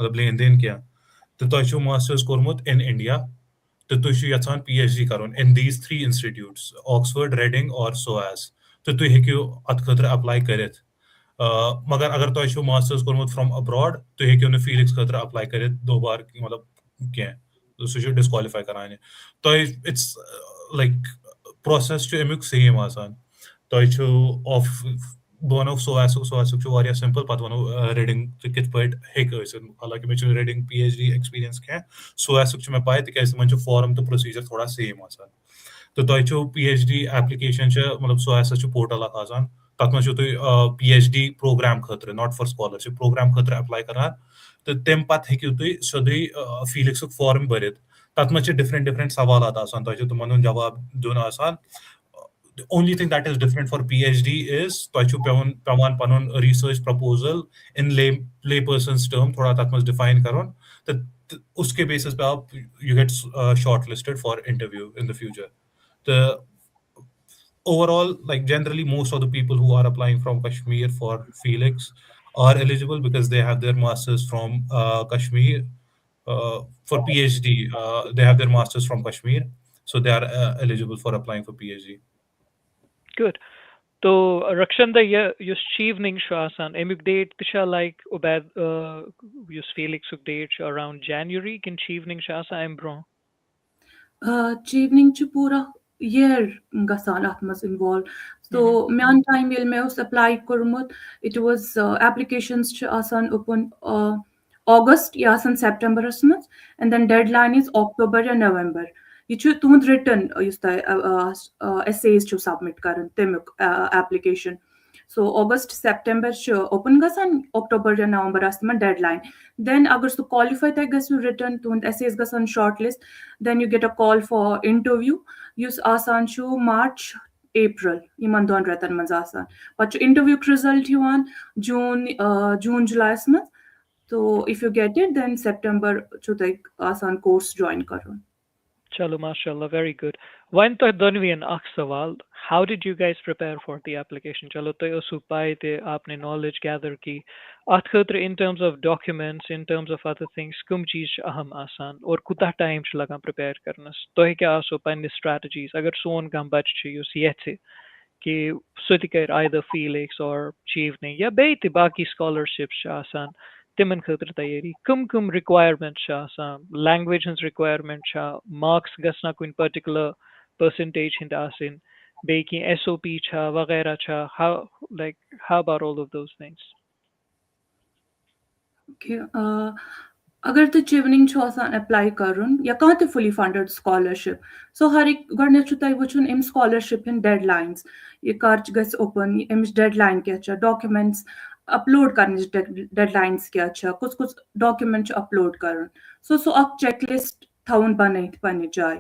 मतलब लेन देन क्या तो तय छु मास्टर्स कोरमुत इन इंडिया तो तुई छु यछान PhD करन in these three institutes Oxford Reading और सोएस तो तुई हेकु अत खतर अप्लाई करित मगर अगर तय छु मास्टर्स कोरमुत फ्रॉम अब्रॉड तो हेकु न फीलिक्स खतर अप्लाई करित दो बार मतलब क्या सो छु डिस्क्वालिफाई कराने तो इट्स लाइक प्रोसेस छु एमुक सेम आसान तो छु ऑफ वन ऑफ सोएस छु वारिया सिंपल पत वनो रीडिंग कित पट हेक हालांकि मे छु रीडिंग PhD एक्सपीरियंस क्या सोएस छु मे पाए तिकाज मन छु फॉर्म तो प्रोसीजर थोड़ा सेम आसान तो तय छु PhD एप्लीकेशन छु मतलब सोएस छु पोर्टल आसान तत मे छु तुई PhD प्रोग्राम खतर नॉट फॉर स्कॉलरशिप प्रोग्राम खतर अप्लाई करान तो तम पत हेकु तुई सोदुई फीलिक्स फॉर्म भरित तत मे छु डिफरेंट डिफरेंट सवाल आसान तय छु तुमन जवाब दुन आसान the only thing that is different for PhD is तोयछु पेवन Panun research proposal in layperson's term थोड़ा तक मस define करोन तो उसके basis पे आप you get shortlisted for interview in the future the overall like generally most of the people who are applying from Kashmir for Felix are eligible because they have their masters from Kashmir for PhD they have their masters from Kashmir so they are eligible for applying for PhD. Good. तो रक्षण the use chevening छु आसान एमिक date तशा like Ubaid use Felix उक date around January किन chevening छु आसान M bro chevening छु पूरा year गसान अथ मस involved so mean time yel me us apply kormut it was applications छु आसान open August या आसान September as मस and then deadline is October या November ये छु तुंद written युस essays छु submit करन तेमुक application so August September छु open गसान October या November as म deadline then agar su qualify tag gasu written तुंद essays गसान shortlist then you get a call for interview yus आसान छु March April iman don retan mans आसान but interview result yuan June July में so if you get it then September छु तक आसान course join करन चलो माशाल्लाह very good when तो दनवियन अख सवाल how did you guys prepare for the application चलो तो उसु पाए थे आपने knowledge gather की अत खतर in terms of documents in terms of other things कुम चीज अहम आसान और कुता टाइम छु लगा prepare करनस तो क्या आसो पन्ने strategies अगर सोन कम बच छु युस येथे कि सुतिकर either Felix or Chevening या बेते बाकी scholarships छु आसान तिमन खतर तैयारी कम requirement छा आसान language हंस requirement छा marks गसना कुन particular percentage हिंद आसिन बेकी SOP छा वगैरह छा how about all of those things okay अगर तो chevening छु आसान apply करन या कहाँ ते fully funded scholarship so हर एक गणने छु तय वचुन im scholarship in deadlines ये कार्च गस open im deadline क्या छ documents upload करने deadlines क्या छ कुछ डॉक्यूमेंट अपलोड करन सो अक checklist thaun banayit panni jai.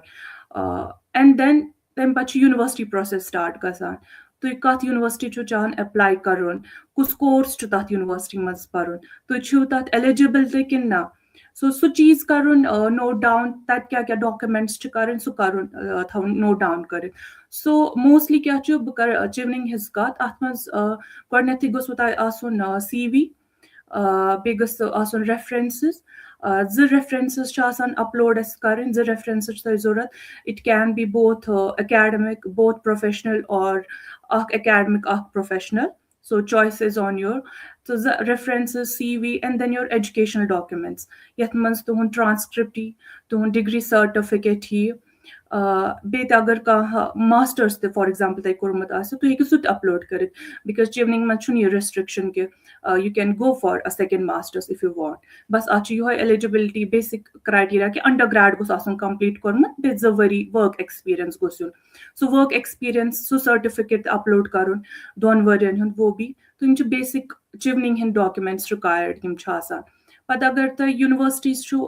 And then تَمہِ پَتہٕ چھُ یونیورسٹی پروسیس سٹارٹ گژھان. تُہۍ کَتھ یونیورسٹی چھِو چاہان ایپلاے کَرُن, کُس کورس چھُ تَتھ یونیورسٹی منٛز پَرُن, تُہۍ چھِو تَتھ ایلِجِبٕل تہِ کِنہٕ نہ. سُہ چیٖز کَرُن نوٹ ڈاوُن, تَتہِ کیٛاہ کیٛاہ ڈاکومٮ۪نٹٕس چھِ کَرٕنۍ سُہ کَرُن تھاوُن نوٹ ڈاوُن کٔرِتھ. سو موسٹلی کیٛاہ چھُ, بہٕ کَرٕ چِونِنٛگ ہِنٛز کَتھ. اَتھ منٛز گۄڈٕنٮ۪تھٕے گوٚژھوٕ تۄہہِ آسُن CV, بیٚیہِ گٔژھ آسُن ریفرَنسٕز. 2 ریفرَنسٕز چھِ آسان اَپلوڈ اَسہِ کَرٕنۍ, 2 ریفرَنسٕز چھِ تۄہہِ ضوٚرَتھ. It can be both academic, both professional, اور اکھ اکیڈمِک اکھ professional. So choice is on your. So the references, CV, and then your educational documents. Yath manz tuhun transcript hi, tuhun degree certificate hi. بیٚیہِ تہِ اگر کانٛہہ masters تہِ for example تۄہہِ کوٚرمُت آسہِ تُہۍ ہیٚکِو سُہ تہِ اَپلوڈ کٔرِتھ, بِکاز چِونِنٛگ منٛز چھُنہٕ یہِ ریسٹرٛکشَن کہِ you can go for a second masters if you want. بَس اَتھ چھُ یِہوے ایلِجِبِلٹی بیسِک کرٛایٹیٖریا کہِ اَنڈَر گرٛیڈ گوٚژھ آسُن کَمپلیٖٹ کوٚرمُت, بیٚیہِ 2 ؤری ؤرٕک ایٚکٕسپیٖرینٕس گوٚژھ یُن. سُہ ؤرٕک ایٚکٕسپیٖرینٕس, سُہ سٔرٹِفِکیٹ تہِ اَپلوڈ کَرُن 2 ؤرۍیَن ہُنٛد. وہ بی تہٕ یِم چھِ بیسِک چِونِنٛگ ہِنٛدۍ ڈاکیومٮ۪نٛٹٕس رِکوایَرڈ یِم چھِ آسان. پَتہٕ اگر تۄہہِ یونیورسٹیٖز چھُو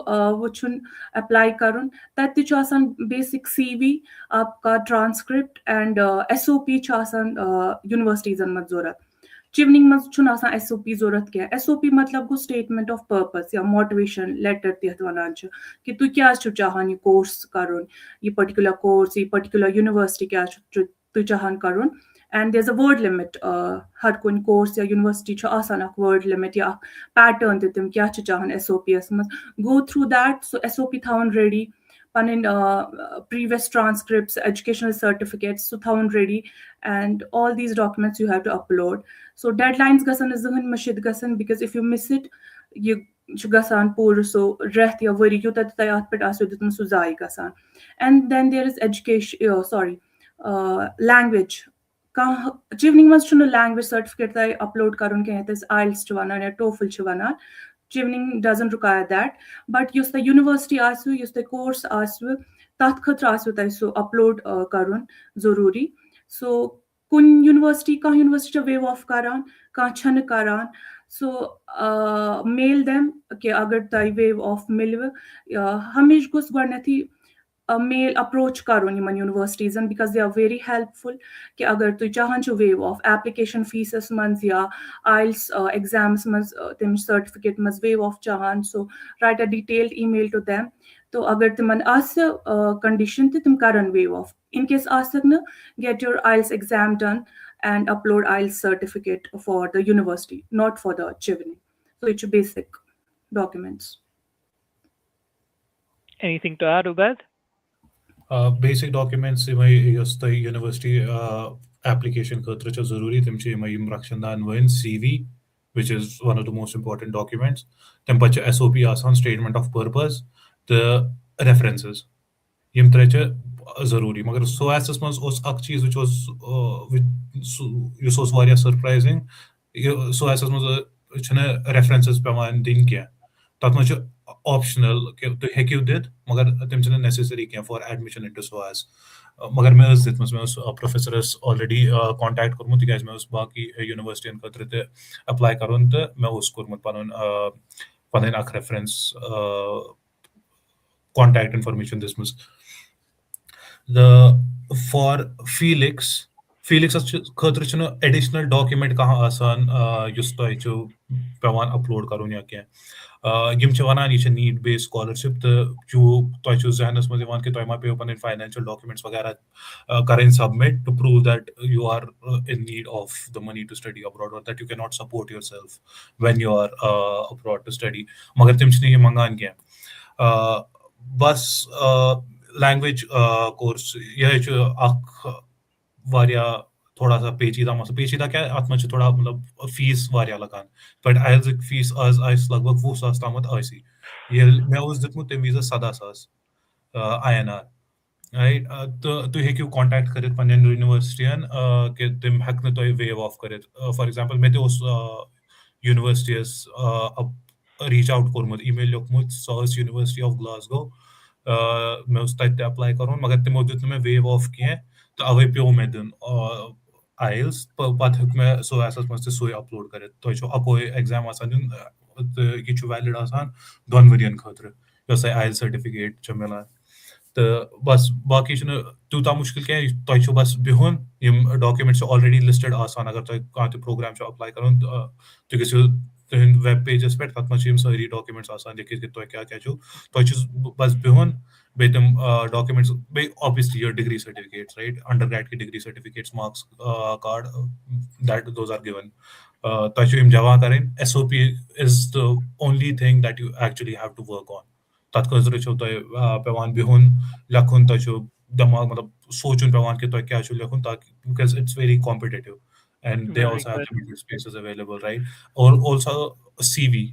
وٕچھُن, ایپلاے کَرُن, تَتہِ تہِ چھُ آسان بیسِک CV, آپ کا ٹرانسکرپٹ اینڈ SOP چھُ آسان یونیورسٹیٖزَن منٛز ضوٚرَتھ. چِونِنٛگ منٛز چھُنہٕ آسان SOP ضوٚرَتھ کینٛہہ. SOP مطلب گوٚو سٹیٹمٮ۪نٛٹ آف پٔرپَز یا ماٹِویشَن لیٹر تہِ یَتھ وَنان چھِ, کہِ تُہۍ کیٛازِ چھِو چاہان یہِ کورس کَرُن, یہِ پٔٹِکیوٗلَر کورس, یہِ پٔٹِکیوٗلَر یونیورسٹی کیٛازِ چھُ تُہۍ چاہان کَرُن. And there is a word limit. ہر کُنہِ کورس یا یونیورسٹی چھُ آسان اکھ وٲڈ لِمِٹ یا اکھ پیٹٲرن تہِ, تِم کیٛاہ چھِ چاہان SOP یَس منٛز. گو تھرٛوٗ دیٹ, سُہ SOP تھاوُن ریڈی, پَنٕنۍ پرٛیٖویس ٹرانسکرپٹس, ایجوکیشنل سرٹِفکیٹس سُہ تھاوُن ready, and all these documents you have to upload. So deadlines گژھن نہٕ زٕہٕنۍ مٔشِتھ گژھٕنۍ, because if you miss it, یہِ چھُ گژھان پوٗرٕ سُہ رٮ۪تھ یا ؤری یوٗتاہ تہِ تۄہہِ اَتھ پٮ۪ٹھ آسیو دیُتمُت سُہ ضایہِ گژھان. And then there is education, language. کانٛہہ چِونِنٛگ منٛز چھُنہٕ لینٛگویج سرٹِفکیٹ تۄہہِ اَپلوڈ کَرُن کینٛہہ, یَتھ أسۍ آیلٕس چھِ وَنان یا ٹوفٕل چھِ وَنان. چِونِنٛگ ڈزنٹ رِکویر دیٹ, بٹ یُس تۄہہِ یونیورسٹی آسوٕ, یُس تۄہہِ کورس آسوٕ, تَتھ خٲطرٕ آسوٕ تۄہہِ سُہ اَپلوڈ کَرُن ضروٗری. سو کُنہِ یونیورسٹی, کانٛہہ یونیورسٹی چھِ ویو آف کَران, کانٛہہ چھَنہٕ کَران. سو میل دٮ۪م کہِ اگر تۄہہِ ویو آف مِلوٕ, ہمیشہِ گوٚژھ گۄڈٕنٮ۪تھٕے میل اَپروچ کَرُن یِمن یونیورسٹیٖزن, بِکاز دے آر ویری ہیلٕپفُل. کہِ اگر تُہۍ چاہان چھِو ویو آف ایپلِکیشن فیٖسَس منٛز یا آیلٕس ایٚگزامَس منٛز تَمہِ سرٹِفکیٹ منٛز ویو آف چاہان, so write a detailed email to them. تو اگر تِمن آسہِ کَنڈِشن تہٕ تِم کَرن ویو آف. اِن کیس آسٮ۪کھ نہٕ, get your IELTS exam done and upload IELTS certificate for the university, not for the Chevening. So یہِ چھُ basic documents. Anything to add, Ubaid? Basic documents یۄس تۄہہِ یونیورسٹی ایپلِکیشن خٲطرٕ چھِ ضروٗری, تِم چھِ یِم رَکھشن دان وٲنۍ, CV, which is one of the most important documents. تَمہِ پَتہٕ چھِ SOP آسان, statement of purpose, تہٕ references. یِم 3 چھِ ضروٗری. مگر SOAS منٛز اوس اکھ چیٖز یُس اوس واریاہ سرپرایزِنگ. SOAS منٛز چھِنہٕ references پیوان دِنۍ کینٛہہ. تَتھ منٛز چھُ آپشنل کہِ تُہۍ ہیٚکِو دِتھ, مگر تِم چھِنہٕ نیسیسری کینٛہہ for admission in to SOAS. مگر مےٚ ٲس دِژمٕژ, مےٚ اوس پروفیسرس آلریڈی کانٹیکٹ کوٚرمُت, تِکیازِ مےٚ اوس باقٕے یونیورسٹین خٲطرٕ تہِ ایپلاے کَرُن, تہٕ مےٚ اوس کوٚرمُت پَنٕنۍ اکھ ریفرنس کانٹیکٹ اِنفارمیشن دِژمٕژ. فار فیلِکسس خٲطرٕ چھُنہٕ ایڈِشنل ڈاکیومینٹ کانٛہہ آسان یُس تۄہہِ چھُو پیوان اَپلوڈ کَرُن یا کینٛہہ. یِم چھِ وَنان یہِ چھِ نیٖڈ بیس سکالرشِپ, تہٕ تۄہہِ چھُو ذہنس منٛز یِوان کہِ تۄہہِ ما پیٚیو پَنٕنۍ فاینانشَل ڈاکیومینٹس وغیرہ کَرٕنۍ submit to prove that you are in need of the money to study abroad, اور that you can not support yourself when you are abroad to study. مگر تِم چھِنہٕ یہِ منٛگان کینٛہہ. بس لینٛگویج کورس, یِہے چھُ اکھ واریاہ تھوڑا سا پیچیٖدہ مسلہٕ. پیچیٖدہ کیٛاہ, اَتھ منٛز چھُ تھوڑا مطلب فیٖس واریاہ لگان. بٹ آیلزٕکۍ فیٖس آسہِ لگ بگ 20,000 تامَتھ آسی. ییٚلہِ مےٚ اوس دیُتمُت تَمہِ وِزِ 17,000 INR. رایٹ, تہٕ تُہۍ ہیٚکِو کانٹیکٹ کٔرِتھ پنٕنٮ۪ن یونیورسٹین کہِ تِم ہٮ۪کہٕ نہٕ تۄہہِ ویو آف کٔرِتھ. فار ایگزامپل مےٚ تہِ اوس یونیورسٹی یس ریٖچ آوُٹ کوٚرمُت, ای میل لیوکھمُت, سۄ ٲس یونیورسٹی آف گلاسگو. مےٚ اوس تَتہِ تہِ ایپلاے کَرُن, مگر تِمو دیُت نہٕ مےٚ ویو آف کینٛہہ, تہٕ اَوے پیوٚو مےٚ دیُن آیلٕس. پَتہٕ ہیوٚک مےٚ SOAS منٛز تہِ سُے اَپلوڈ کٔرِتھ. تۄہہِ چھُو اَکوے ایٚگزام آسان دیُن, تہٕ یہِ چھُ ویلِڈ آسان 2 ؤرین خٲطرٕ. یۄس تۄہہِ آیل سٔٹِفِکیٹ چھِ مِلان تہٕ بس باقٕے چھُنہٕ تیوٗتاہ مُشکِل کینٛہہ تۄہہِ چھُو بس بِہُن یِم ڈاکیومٮ۪نٹ چھِ آلریڈی لِسٹٕڈ آسان اگر تۄہہِ کانٛہہ تہِ پروگرام چھُ اٮ۪پلاے کَرُن تُہۍ گٔژھِو تُہٕنٛدِ ویب پیجَس پٮ۪ٹھ تَتھ منٛز چھِ یِم سٲری ڈاکیومٮ۪نٹٕس آسان لیکھِتھ کہِ تۄہہِ کیٛاہ کیٛاہ چھُو تۄہہِ چھُ بس بِہُن بیٚیہِ تِم ڈاکیومٮ۪نٹٕس بیٚیہِ obviously your degree certificates right undergrad کی degree certificates marks card that those are given تۄہہِ چھُو یِم جمع کَرٕنۍ S O P is the only thing that you actually have to work on تَتھ خٲطرٕ چھُو تۄہہِ پیٚوان بِہُن لیکھُن تۄہہِ چھُو دٮ۪ماغ مطلب سونٛچُن پیٚوان کہِ تۄہہِ کیٛاہ چھُو لیکھُن تاکہِ because it's very competitive and they Very also have good. Limited spaces available right اور آلسو سی وی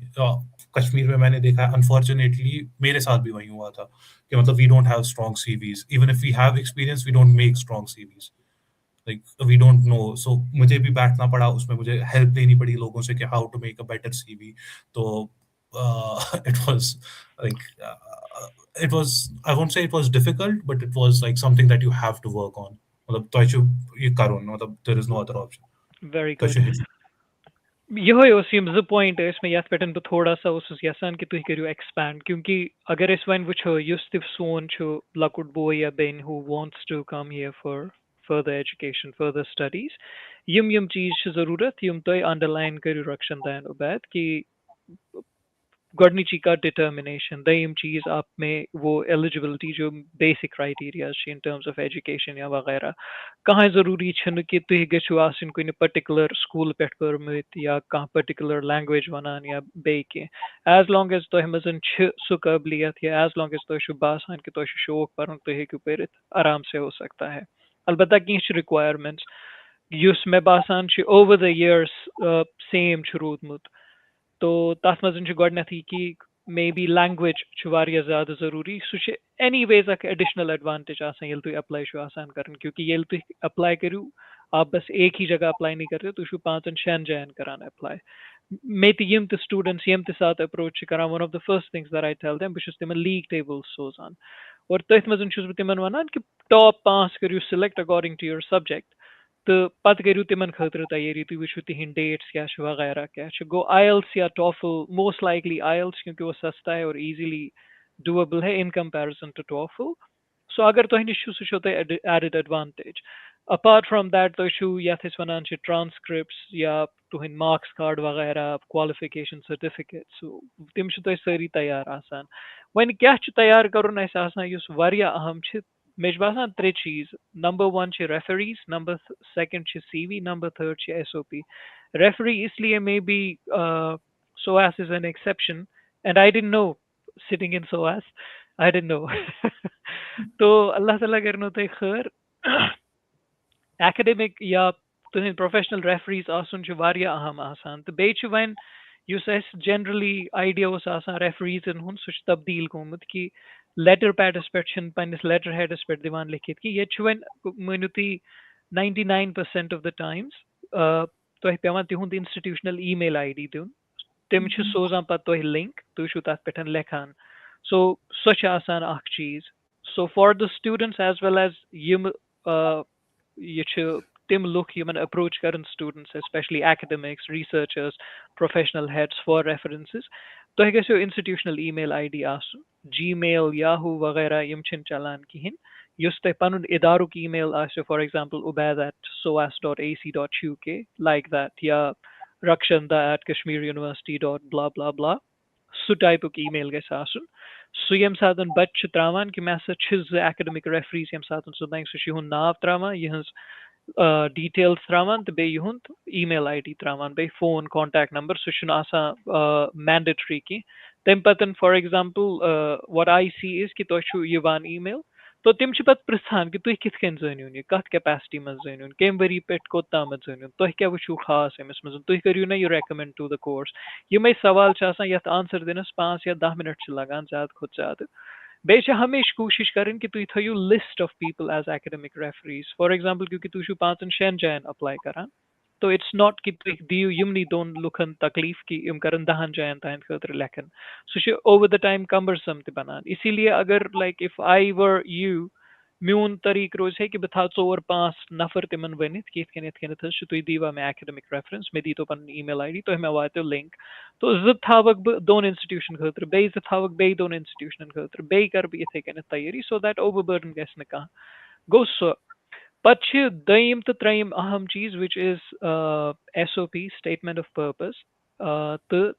کشمیر میں نے دیکھا ہے انفارچونیٹلی میرے ساتھ بھی وہی ہوا تھا کہ مطلب we don't have strong CVs even if we have experience we don't make strong CVs like we don't know so مجھے بھی بیٹھنا پڑا اس میں مجھے ہیلپ لینی پڑی لوگوں سے کہ how to make a better C V تو it was like it was I won't say it was difficult but it was like something that you have to work on مطلب تۄہہِ چھُو یہِ کَرُن مطلب there is no other option Very تۄہہِ good. چھُو ہیٚچھُن یِہوے اوس یِم زٕ پویِنٹ ٲسۍ مےٚ یَتھ پٮ۪ٹھ بہٕ تھوڑا سا اوسُس یَژھان کہِ تُہۍ کٔرِو ایٚکسپینڈ کیونکہِ اگر أسۍ وۄنۍ وٕچھو یُس تہِ سون چھُ لۄکُٹ بوے یا بیٚنہِ who wants to cum hair for further education further studies یِم چیٖز چھِ ضروٗرت یِم تُہۍ انڈرلاین کٔرِو رکشن دین عبید کہ گۄڈنِچی کَتھ ڈِٹرمِنیشن دوٚیِم چیٖز آپ میں وہ ایلِجبلٹی جو بیسِک کرٛایٹیٖریاز چھِ اِن ٹٔرمٕز آف ایجوکیشن یا وغیرہ کانٛہہ ضروٗری چھُنہٕ کہِ تُہۍ گٔژھِو آسٕنۍ کُنہِ پٔٹِکیوٗلر سکوٗل پٮ۪ٹھ پٔرمٕتۍ یا کانٛہہ پٔٹِکیوٗلر لینٛگویج وَنان یا بیٚیہِ کینٛہہ ایز لانٛگ ایز تۄہہِ منٛز چھِ سُہ قٲبلیت یا ایز لانٛگ ایز تۄہہِ چھُو باسان کہِ تۄہہِ چھُ شوق پَرُن تُہۍ ہیٚکِو پٔرِتھ آرام سے ہو سکتا ہے البتہ کینٛہہ چھِ رِکویرمٮ۪نٛٹٕس یُس مےٚ باسان چھُ اوور دَ یِیٲرٕس سیم چھُ روٗدمُت تو تَتھ منٛز چھُ گۄڈنٮ۪تھٕے کہِ مے بی لینٛگویج چھُ واریاہ زیادٕ ضروٗری سُہ چھُ اینی ویز اکھ ایڈِشنل ایڈوانٹیج آسان ییٚلہِ تُہۍ ایپلاے چھُو آسان کَرُن کیونکہِ ییٚلہِ تُہۍ ایپلاے کٔرِو آپ بس ایک ہی جگہ اپلائی نہیں کرتے تُہۍ چھُو 5-6 جاین کران ایپلاے مےٚ تہِ یِم تہِ سٹوٗڈنٹس ییٚمہِ تہِ ساتہٕ اپروچ چھِ کران one of the first things that I tell them بہٕ چھُس تِمن لیٖگ ٹیبلز سوزان اور تٔتھۍ منٛز چھُس بہٕ تِمن وَنان کہِ ٹاپ 5 کٔرِو select according to your subject تہٕ پتہٕ کٔرِو تِمن خٲطرٕ تیٲری تُہۍ وٕچھِو تِہنٛدۍ ڈیٹس کیٛاہ چھِ وغیرہ کیٛاہ چھِ گوٚو آیلس یا ٹافل موسٹ لائکلی آیلس کیونکہِ وہ سستا ہے اور ایزیلی ڈویبل ہے in comparison to TOEFL so اگر تۄہہِ نِش چھُ سُہ چھُو تۄہہِ added advantage apart from that تُہۍ چھُو یَتھ أسۍ وَنان چھِ ٹرانسکرپٹس یا تُہنٛدۍ مارکس کارڈ وغیرہ کالفِکیشن سرٹِفکیٹ تِم چھِ تۄہہِ سٲری تیار آسان وۄنۍ کیٛاہ چھُ تیار کَرُن اَسہِ آسان یُس واریاہ اہم چھِ مےٚ چھُ باسان 3 چیٖز نمبر 1 چھِ ریفریٖز نمبر 2 چھِ سی وی نمبر 3 چھِ ایس او پی ریفری اس لیے may be SOAS is an exception and I didn't know sitting in SOAS I didn't know تو اللہ تعالیٰ کَرنو تۄہہِ خٲر ایکڈمِک یا تُہٕنٛدۍ پروفیشنل ریفریٖز آسُن چھُ واریاہ اہم آسان تہٕ بیٚیہِ چھُ وۄنۍ یُس اَسہِ جنرلی آیڈیا اوس آسان ریفریٖزن ہُنٛد سُہ چھُ تبدیٖل گوٚمُت کہِ لیٹر پیڈس پٮ۪ٹھ چھِنہٕ پنٕنِس لیٹر ہیڈس پٮ۪ٹھ دِوان لیکھِتھ کہِ ییٚتہِ چھُ وۄنۍ مٲنِو تُہۍ 99% آف د ٹایمٕز تۄہہِ پیٚوان تِہُنٛد اِنسٹِٹیوشنل ای میل آی ڈی دیُن تِم چھِ سوزان پتہٕ تۄہہِ لِنک تُہۍ چھُو تتھ پٮ۪ٹھ لیکھان سو سۄ چھِ آسان اکھ چیٖز so for the students as well as یِم یہِ چھِ تِم لُکھ یِمن اپروچ کران students especially academics researchers professional heads for references تۄہہِ گژھیو اِنسٹِٹیوشنل ای میل آی ڈی آسُن جی میل یاہوٗ وغیرہ یِم چھِنہٕ چلان کِہیٖنۍ یُس تۄہہِ پنُن اِدارُک ای میل آسیو for example ubaid@soas.ac.uk like that یا rakshanda@kashmir university.blah سُہ ٹایپُک ای میل گژھِ آسُن سُہ ییٚمہِ ساتہٕ بَچہِ چھُ تراوان کہِ مےٚ ہسا چھِ 2 ایکڈمِک ریفریٖز ییٚمہِ ساتہٕ سُہ بنہِ سُہ چھُ یِہُنٛد ناو تراوان یِہٕنٛز ڈیٖٹیلٕز تراوان تہٕ بیٚیہِ یِہُنٛد ای میل آی ڈی تراوان بیٚیہِ فون کانٹیکٹ نمبر سُہ چھُنہٕ آسان مینڈیٹری کینٛہہ تَمہِ پَتہٕ for example what I see is کہِ تۄہہِ چھُو یِوان ای میل تو تِم چھِ پَتہٕ پِرٛژھان کہِ تُہۍ کِتھ کٔنۍ زٲنِوُن یہِ کَتھ کیپیسٹی منٛز زٲنِوُن کَمہِ ؤری پٮ۪ٹھ کوٚتامَتھ زٲنِوُن تۄہہِ کیٛاہ وٕچھِو خاص أمِس منٛز تُہۍ کٔرِو نہ یہِ ریکَمینڈ ٹُو د کورس یِمے سوال چھِ آسان یَتھ آنسر دِنَس 5 یا 10 مِنٹ چھِ لگان زیادٕ کھۄتہٕ زیادٕ بیٚیہِ چھِ ہمیشہِ کوٗشِش کَرٕنۍ کہِ تُہۍ تھٲیِو list of people as academic referees for example کیونکہِ تُہۍ چھُو 5-6 جاین اپلاے کران تو اِٹس ناٹ کہِ تُہۍ دِیِو یِمنٕے 2 لُکن تکلیٖف کہِ یِم کرن 10 جاین تہنٛدِ خٲطرٕ لیکھن سُہ چھُ اوور د ٹایم کمبرسم تہِ بنان اسی لیے اگر like if I were you میون طریقہٕ روزِ ہے کہِ بہٕ تھاو 4-5 نفر تِمن ؤنِتھ کہِ یِتھ کٔنۍ حظ چھُ تُہۍ دِیوا مےٚ ایکڈمِک ریفرنس مےٚ دیٖتو پنُن ای میل آی ڈی تۄہہِ مےٚ واتیو لِنک تو 2 تھاوَکھ بہٕ 2 اِنسٹِٹیوٗشن خٲطرٕ بیٚیہِ 2 تھاوَکھ بیٚیہِ 2 اِنسٹِٹیوٗشنن خٲطرٕ بیٚیہِ کَرٕ بہٕ یِتھَے کٔنٮ۪تھ تیٲری سو دیٹ اووَر بٔرڈن گژھِ نہٕ کانٛہہ گوٚو سُہ پَتہٕ چھِ دوٚیِم تہٕ ترٛیِم اہم چیٖز which is S O P statement of purpose تہٕ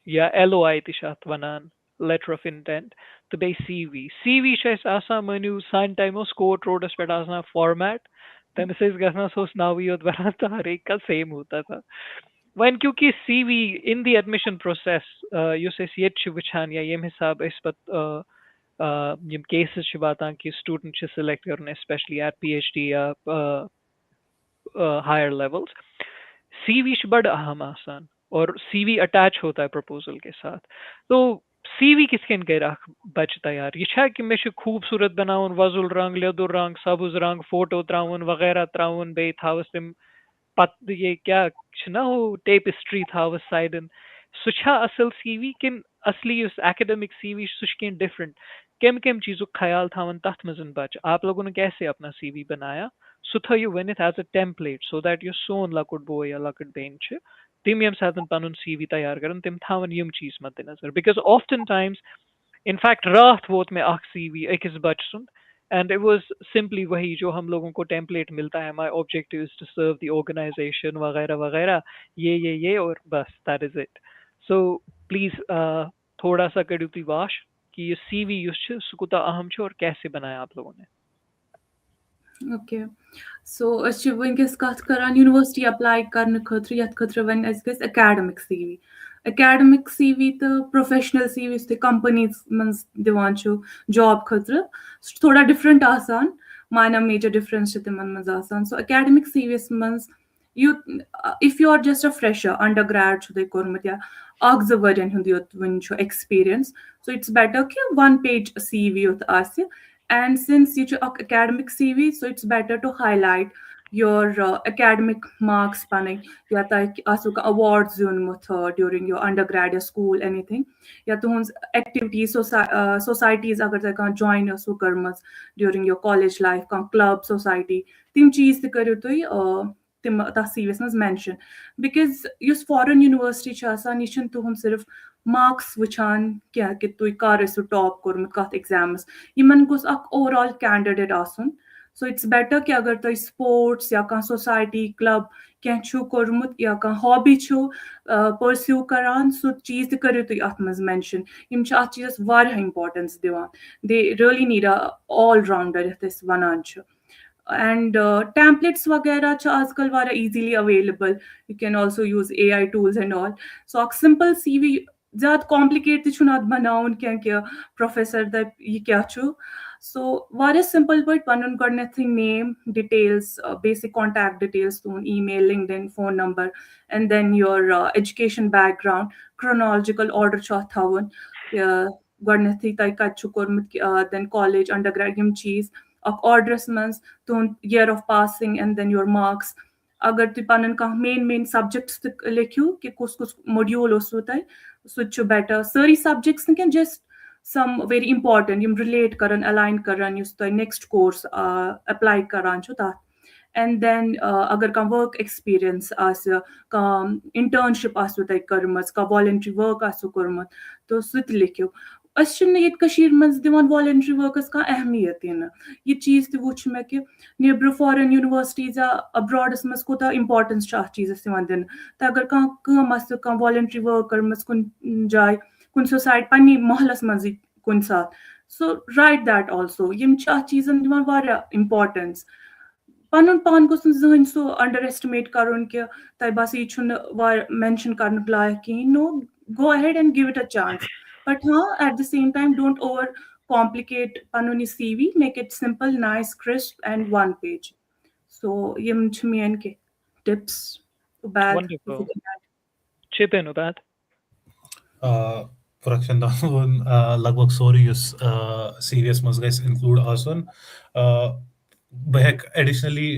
یا ایل او آی تہِ چھِ اَتھ وَنان لیٹر آف اِنٹینٹ تہٕ بیٚیہِ سی وی چھُ اَسہِ آسان مٲنِو سانہِ ٹایمہٕ اوس کوٹ روڈَس پٮ۪ٹھ آسان فارمیٹ تٔمِس ٲسۍ گژھان سُہ اوس ناوٕے یوت بَران تہٕ ہر ایک کا سیم ہوتا تھا وۄنۍ کیونکہِ C V in the admission process یُس أسۍ ییٚتہِ چھِ وٕچھان یا ییٚمہِ حِسابہٕ أسۍ پَتہٕ یِم کیسز چھِ واتان کہِ سٹوٗڈنٛٹ چھِ سِلیکٹ کَرُن especially at P H D یا ہایر لیولس سی وی چھُ بڑٕ اہم آسان اور سی وی اٹیچ ہوتا ہے پرپوزل کے ساتھ تو سی وی کِتھ کٔنۍ کَرِ اکھ بَچہِ تیار یہِ چھا کہِ مےٚ چھُ خوٗبصوٗرت بَناوُن وۄزُل رنٛگ لیوٚدُر رنٛگ سبٕز رنٛگ فوٹو ترٛاوُن وغیرہ ترٛاوُن بیٚیہِ تھاوَس تِم پَتہٕ یہِ کیٛاہ چھِنا ہُہ ٹیپِسٹری تھاوَس سایڈن سُہ چھا اَصٕل سی وی کِنہٕ اَصلی یُس ایکڈمِک سی وی چھُ سُہ چھُ کینٛہہ ڈِفرنٹ کَمہِ کَمہِ چیٖزُک خیال تھاوان تَتھ منٛز بَچہِ آپ لوگوں نے کیسے اپنا سی وی بنایا سُہ تھٲیِو ؤنِتھ as a template so that یُس سون لۄکُٹ بوے یا لۄکٕٹ بیٚنہِ چھِ تِم ییٚمہِ ساتہٕ پَنُن سی وی تیار کَران تِم تھاوَن یِم چیٖز مَدِ نظر بِکاز آفٹن ٹایمٕز اِنفیکٹ راتھ ووت مےٚ اکھ سی وی أکِس بَچہٕ سُنٛد اینڈ اٹ واز سمپلی وہی جو ہم لوگوں کو ٹیمپلیٹ ملتا ہے my objective is to serve the organization وغیرہ وغیرہ یہ اور بس that is it so please تھوڑا سا کٔرِو تُہۍ واش کہ یہ سی وی یُس چھُ سُہ کوٗتاہ اہم چھُ اور کیسے بنایا آپ لوگوں نے اوکے سو أسۍ چھِ وٕنکیٚس کَتھ کران یونیورسٹی ایپلاے کرنہٕ خٲطرٕ یَتھ خٲطرٕ وۄنۍ اَسہِ گژھِ academic C V academic C V تہٕ پروفیشنل سی وی یُس تُہۍ کَمپٔنیٖز منٛز دِوان چھِو جاب خٲطرٕ سُہ چھُ تھوڑا ڈِفرنٹ آسان ماینر میجر ڈِفرنس چھِ تِمن منٛز آسان سو اکیڈمِک سی وی یَس منٛز if you are just a fresher undergraduate چھُو تۄہہِ کوٚرمُت یا 1-2 ؤرین ہُنٛد یوت وُنہِ چھُ ایٚکٕسپیٖرینس سو اِٹٕس بیٹر کہِ 1 پیج سی وی یوت آسہِ اینڈ سِنس یہِ چھُ اکھ academic C V so it's better to highlight your academic marks پَنٕنۍ یا تۄہہِ آسوٕ کانٛہہ اَواڈ زیوٗنمُت ڈیوٗرِنگ یور انڈر گریڈ یا سکوٗل اینی تھنٛگ یا تُہنٛز ایکٹِوِٹیٖز سوسایٹیٖز اگر تۄہہِ کانٛہہ جوین ٲسوٕ کٔرمٕژ ڈیوٗرِنگ یور کالیج لایف کانٛہہ کلب سوسایٹی تِم چیٖز تہِ کٔرِو تُہۍ تِم تَتھ سی وی یَس منٛز مینشن بِکاز یُس فارن یونیورسٹی چھِ آسان یہِ چھُنہٕ تُہُنٛد صرف مارکٕس وٕچھان کینٛہہ کہِ تُہۍ کر ٲسِو ٹاپ کوٚرمُت کَتھ ایٚگزامَس یِمن گوٚژھ اکھ اوور آل کینڈِڈیٹ آسُن سو اِٹٕس بیٹر کہِ اگر تۄہہِ سپوٹٕس یا کانٛہہ سوسایٹی کلب کینٛہہ چھُو کوٚرمُت یا کانٛہہ ہابی چھُو پٔرسیوٗ کران سُہ چیٖز تہِ کٔرِو تُہۍ اَتھ منٛز مینشن یِم چھِ اَتھ چیٖزَس واریاہ اِمپاٹَنس دِوان دے ریلی نیٖڈ اَ آل راوُنڈر یَتھ أسۍ وَنان چھِ اینڈ ٹیمپلیٹٕس وغیرہ چھِ آز کل واریاہ easily available you can also use A I tools and all so اکھ سمپل سی وی زیادٕ کامپلِکیٹ تہِ چھُنہٕ اَتھ بَناوُن کیٚنٛہہ کہِ پروفیسر دَپہِ یہِ کیاہ چھُ سو واریاہ سمپل پٲٹھۍ پَنُن گۄڈٕنیتھٕے name details basic contact details تُہُنٛد email LinkedIn phone number and then your education background chronological order چھُ اَتھ تھاوُن گۄڈٕنیتھٕے تۄہہِ کَتہِ چھُو کوٚرمُت دین کالیج انڈر گریڈ یِم چیٖز اکھ آرڈرس منٛز تُہُنٛد یِیر of پاسِنگ and then your marks اگر تُہۍ پَنُن کانٛہہ مین سبجیکٹٕس تہِ لیکھِو کہِ کُس کُس موڈیوٗل اوسوٕ تۄہہِ سُہ تہِ چھُ بیٹر سٲری سبجیکٹٕس نہٕ کینٛہہ جسٹ سم ویری اِمپاٹنٹ یِم رِلیٹ کرن الاین کرن یُس تۄہہِ نیکسٹ کورس ایپلاے کران چھُو تَتھ اینڈ دین اگر کانٛہہ ؤرک ایٚکٕسپیٖرینس آسہِ کانٛہہ انٹٲرنشِپ آسوٕ تۄہہِ کٔرمٕژ کانٛہہ والنٹری ؤرک آسوٕ کوٚرمُت تہٕ سُہ تہِ لیکھِو أسۍ چھِنہٕ ییٚتہِ کٔشیٖر منٛز دِوان والنٹری ؤرکَس کانٛہہ اہمیت یِنہٕ یہِ چیٖز تہِ وُچھ مےٚ کہِ نیٚبرٕ فارن یونیورسٹیٖز یا اَبراڈَس منٛز کوٗتاہ اِمپاٹَنس چھُ اَتھ چیٖزَس یِوان دِنہٕ تہٕ اگر کانٛہہ کٲم آسہِ کانٛہہ والنٹری ؤرک کٔرمٕژ کُنہِ جایہِ کُنہِ سوسایٹی پنٕنہِ محلَس منٛزٕے کُنہِ ساتہٕ سو رایٹ دیٹ آلسو یِم چھِ اَتھ چیٖزَن دِوان واریاہ اِمپاٹَنس پَنُن پان گوٚژھ نہٕ زٕہٕنۍ سُہ انڈر ایسٹِمیٹ کَرُن کہِ تۄہہِ باسان یہِ چھُنہٕ مینشن کَرنُک لایق کِہیٖنۍ no go ahead and give it a chance but ہاں at the same time don't over complicate پَنُن یہِ C V make it simple nice crisp and 1 page so یِم چھِ میٲنۍ کینٛہہ ٹِپٕس پرٛوڈکشن دَپُن لگ بگ سورُے یُس سی وی یَس منٛز گژھِ اِنکلوٗڈ آسُن بہٕ ہٮ۪کہٕ ایڈِشنلی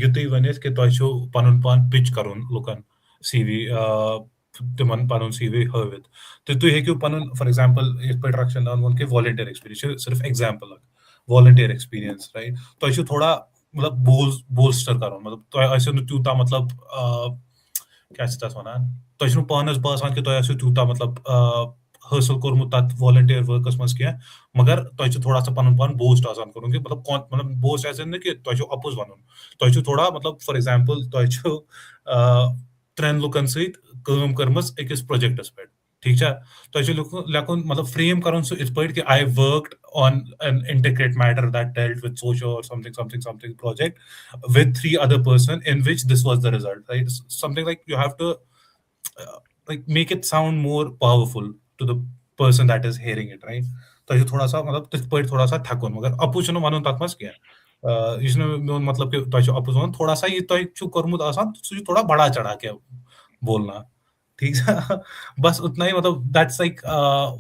یُتُے ؤنِتھ کہِ تۄہہِ چھُو پَنُن پان پِچ کَرُن لُکن سی وی تِمن پَنُن سی وی ہٲوِتھ تہٕ تُہۍ ہیٚکِو پَنُن فار ایگزامپٕل یِتھ پٲٹھۍ رَکشن دان ووٚن کہِ والنٹیر ایٚکٕسپیٖرینس چھِ صرف ایٚگزامپٕل اکھ volunteer experience, right? तो ऐसे थोड़ा मतलब bolster करो, मतलब तो ऐसे नु तूता मतलब क्या is das वनान, तो ऐसे नु पानस बासान के तो ऐसे तूता मतलब हासिल कोरमुत तात volunteer workers मस किया, मगर तो ऐसे थोड़ा सा पन पन boost आसान करूँगी, मतलब boost ऐसे नहीं कि तो ऐसे oppose वनान, तो ऐसे थोड़ा मतलब for example तो ऐसे ट्रेन लुकन सहित काम करमस एक इस प्रोजेक्टस पे, ठीक है? तो ऐसे लेकिन मतलब फ्रेम करूँ सो इस पॉइंट कि I worked on an intricate matter that dealt with social or something project with three other person in which this was the result, right? Something like you have to like make it sound more powerful to the person that is hearing it, right? तो ये थोड़ा सा मतलब इस point थोड़ा सा थकुन, मगर अपुचनो मानो तत्मस क्या इसने मतलब कि तो ऐसे अपुचनो थोड़ा सा ये तो एक चुप करमुत आसान तो ये थोड़ा बड़ा चढ़ा के बोलना, ठीक है? बस उतना ही, मतलब that's like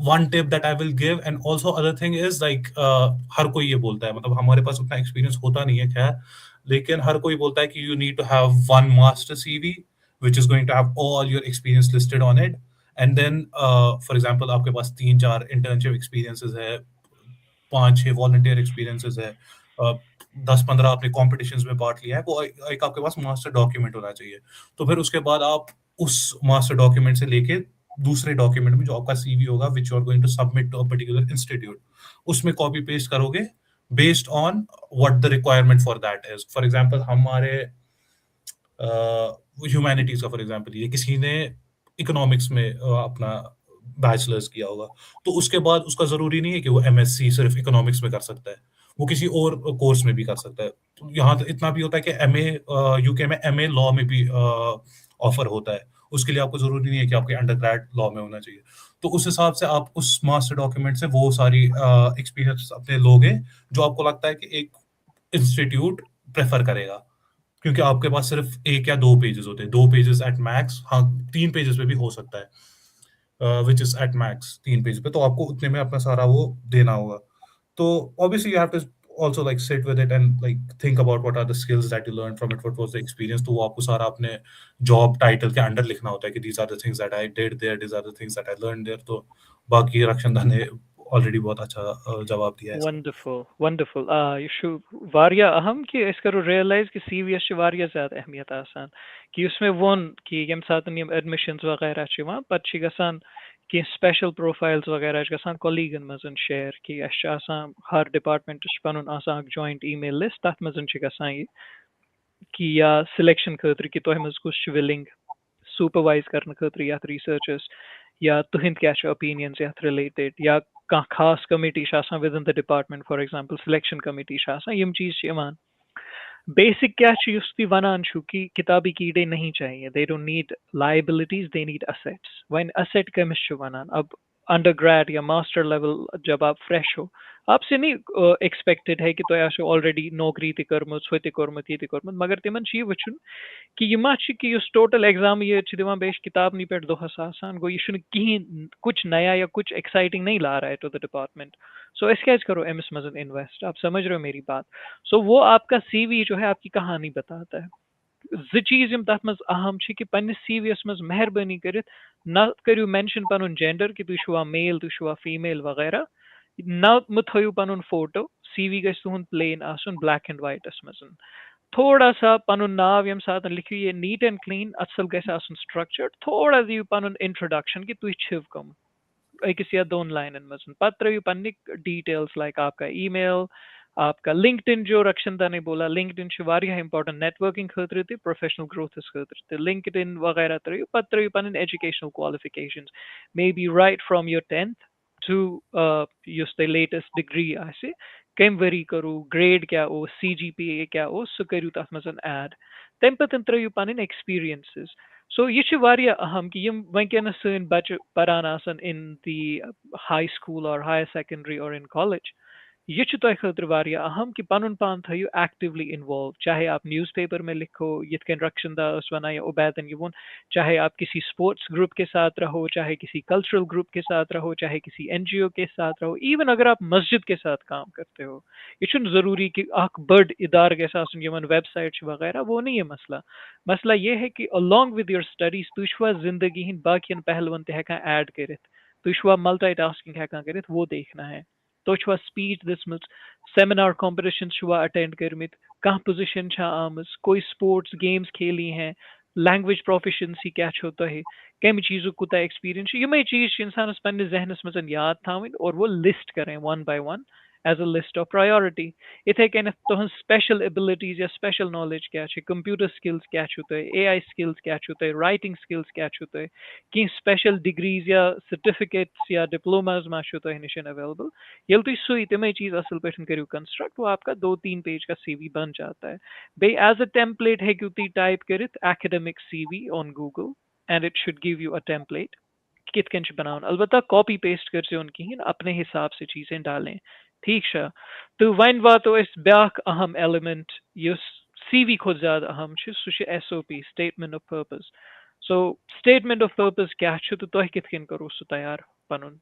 one tip that I will give, and also other thing is like हर कोई ये बोलता है, मतलब हमारे पास उतना एक्सपीरियंस होता नहीं है खैर, लेकिन हर कोई बोलता है कि you need to have one master CV which is going to have all your experience listed on it, and then for example आपके पास 3-4 internship experiences है, 5-6 volunteer experiences है, 10-15 आपने competitions में part लिया है, वो एक आपके पास master document होना चाहिए। तो फिर उसके बाद आप उस master document से लेके दूसरे document में जो आपका CV होगा which you are going to submit to a particular institute, उसमें copy paste करोगे based on what the requirement for that is. For example हमारे ह्यूमैनिटीज का फॉर एग्जांपल, ये किसी ने इकोनॉमिक्स में अपना बैचलर्स किया होगा, तो उसके बाद उसका जरूरी नहीं है कि वो एमएससी सिर्फ इकोनॉमिक्स में कर सकता है, वो किसी और कोर्स में भी कर सकता है। तो यहाँ तो इतना भी होता है कि एमए यूके में एमए लॉ में भी ऑफर होता है, उसके लिए आपको जरूरी नहीं है कि आपके अंडरग्रेड लॉ में होना चाहिए। तो उस हिसाब से आप उस मास्टर डॉक्यूमेंट से वो सारी एक्सपीरियंस अपने लोगे जो आपको लगता है कि एक इंस्टीट्यूट प्रेफर करेगा, क्योंकि आपके पास सिर्फ 1 या 2 पेजेस होते हैं, 2 पेजेस एट मैक्स, हाँ 3 पेजेस पे भी हो सकता है, which is at max 3 page पे, तो आपको उतने में अपना सारा वो देना होगा। तो obviously you have to also like sit with it and like think about what are the skills that you learned from it, what was the experience, तो वो आपको सारा अपने जॉब टाइटल के अंडर लिखना होता है कि these are the things that I did there, these are the things that I learned there। तो बाकी रक्षन ने ऑलरेडी बहुत अच्छा जवाब दिया है इसका। Wonderful, wonderful. यह शु वारिया अहम कि इस करो realize कि CVS च वारिया ज़्यादा अहमियत आसान कि उसमें वन कि यम सातन यम admissions वगैरह च वहाँ पत च गसान कि special profiles वगैरह च गसान colleagueन मज़न share कि अश च आसान हर department च पनुन आसान joint email list तथ मज़न च गसान ये कि या selection खतर कि तोह मज़ कुछ willing supervise करने खतर याथ researchers या तुहिंद क्या छ opinions याथ related या कहाँ खास कमेटी आसान within the department, for example selection committee आसान यम चीज छ यमान बेसिक क्या छ युस ती वनान छु कि किताबी कीड़े नहीं चाहिए, they don't need liabilities, they need assets। when asset कमिस छु वनान अब अंडरग्रेड या मास्टर लेवल जब आप फ्रेश हो आपसे नहीं एक्सपेक्टेड है कि तो आशो ऑलरेडी नौकरी ते करमुत सो ते करमुत ये ते करमुत, मगर तिमन छी वचुन कि ये मा कि युस टोटल एग्जाम ये छ दिवान बेश किताब नी पेट दोहस आसान गो ये कहीं कुछ नया या कुछ एक्साइटिंग नहीं ला रहा है टू द डिपार्टमेंट। सो इस कैच करो एमएस मजन इन्वेस्ट, आप समझ रहे हो मेरी बात। सो वो आपका सीवी जो है आपकी कहानी बताता है। ज चीज यम तथ मज अहम छ कि पन्निस सीवीएस मज मेहरबानी करित न करियो मेंशन पनुन जेंडर कि तु छुआ मेल तु छुआ फीमेल वगैरह, न मत थयु पनुन फोटो, सीवी गस तुहुन प्लेन आसन ब्लैक एंड व्हाइट मजन थोड़ा सा पनुन नाव यम साथ लिखियो ये नीट एंड क्लीन असल गस आसन स्ट्रक्चर्ड, थोड़ा दियो पनुन इंट्रोडक्शन कि तु छिव कम अकिस या दोन लाइन मजन पत त्रुयु पन्नि डिटेल्स लाइक आपका ईमेल, आपका लिंक्डइन जो रक्षनता ने बोला लिंक्डइन छ वारिया इंपॉर्टेंट नेटवर्किंग खतर ते प्रोफेशनल ग्रोथ खतर ते लिंक्डइन वगैरह त्रुयु पत त्रुयु पन्न educational qualifications maybe write from your 10th to युस द लेटेस्ट डिग्री आसे कम वरी करू ग्रेड क्या ओ CGPA क्या ओ सो करू तथ मजन ऐड तम पतन त्रुयु पन्न एक्सपीरियंसेस। सो ये छ वारिया अहम कि यम वंकनस सन बच्चे परान आसन इन दी हाई स्कूल और हायर सेकेंडरी और इन कॉलेज, ये छ तोह खतर वारिया अहम कि पनुन पान थयु एक्टिवली इन्वॉल्व, चाहे आप न्यूज़पेपर में लिखो यथ कन रक्षनदा वना या उबैदन ये चाहे आप किसी स्पोर्ट्स ग्रुप के साथ रहो, चाहे किसी कल्चरल ग्रुप के साथ रहो, चाहे किसी एनजीओ के साथ रहो, इवन अगर आप मस्जिद के साथ काम करते हो, ये छुन जरूरी कि अख बड इदार के साथ यमन वेबसाइट वगैरह, वो नहीं है मसला। मसला ये है कि अलॉन्ग विद योर स्टडीज तुशवा जिंदगी हिंद बाकियन पहलवन ते हेका ऐड करित, तुशवा मल्टीटास्किंग हेका करित, वो देखना है। तो छुआ स्पीच दिसमत सेमिनार कॉम्पिटिशन छुआ अटेंड करमित कहाँ पोजीशन छा आमस कोई स्पोर्ट्स गेम्स खेली हैं लैंग्वेज प्रोफिशंसी क्या छो तोहे कम चीज़ों कुता एक्सपीरियंस यमे चीज़ इंसानस पन्ने जहनस मजन याद थावन और वो लिस्ट करें one by one as a list of priority. इथे कन तुहन special abilities या special knowledge क्या छ computer skills क्या छ तो AI skills क्या छ तो writing skills क्या छ तो कि special degrees या certificates या diplomas मा छ तो निशन available ये तो सुई तमे चीज असल पे करियो construct वो आपका 2-3 पेज का CV बन जाता है बे as a template है कि टाइप करित academic CV on Google and it should give you a template कित कन बनावन अलबत्ता कॉपी पेस्ट कर से उनकी अपने हिसाब से चीजें डालें ठीक है तो वन वातो इस ब्याक अहम एलिमेंट युस सीवी खुद ज्यादा अहम छ सु छ SOP statement of purpose so statement of purpose क्या छ तो तोह कित कन करो सु तैयार पनुन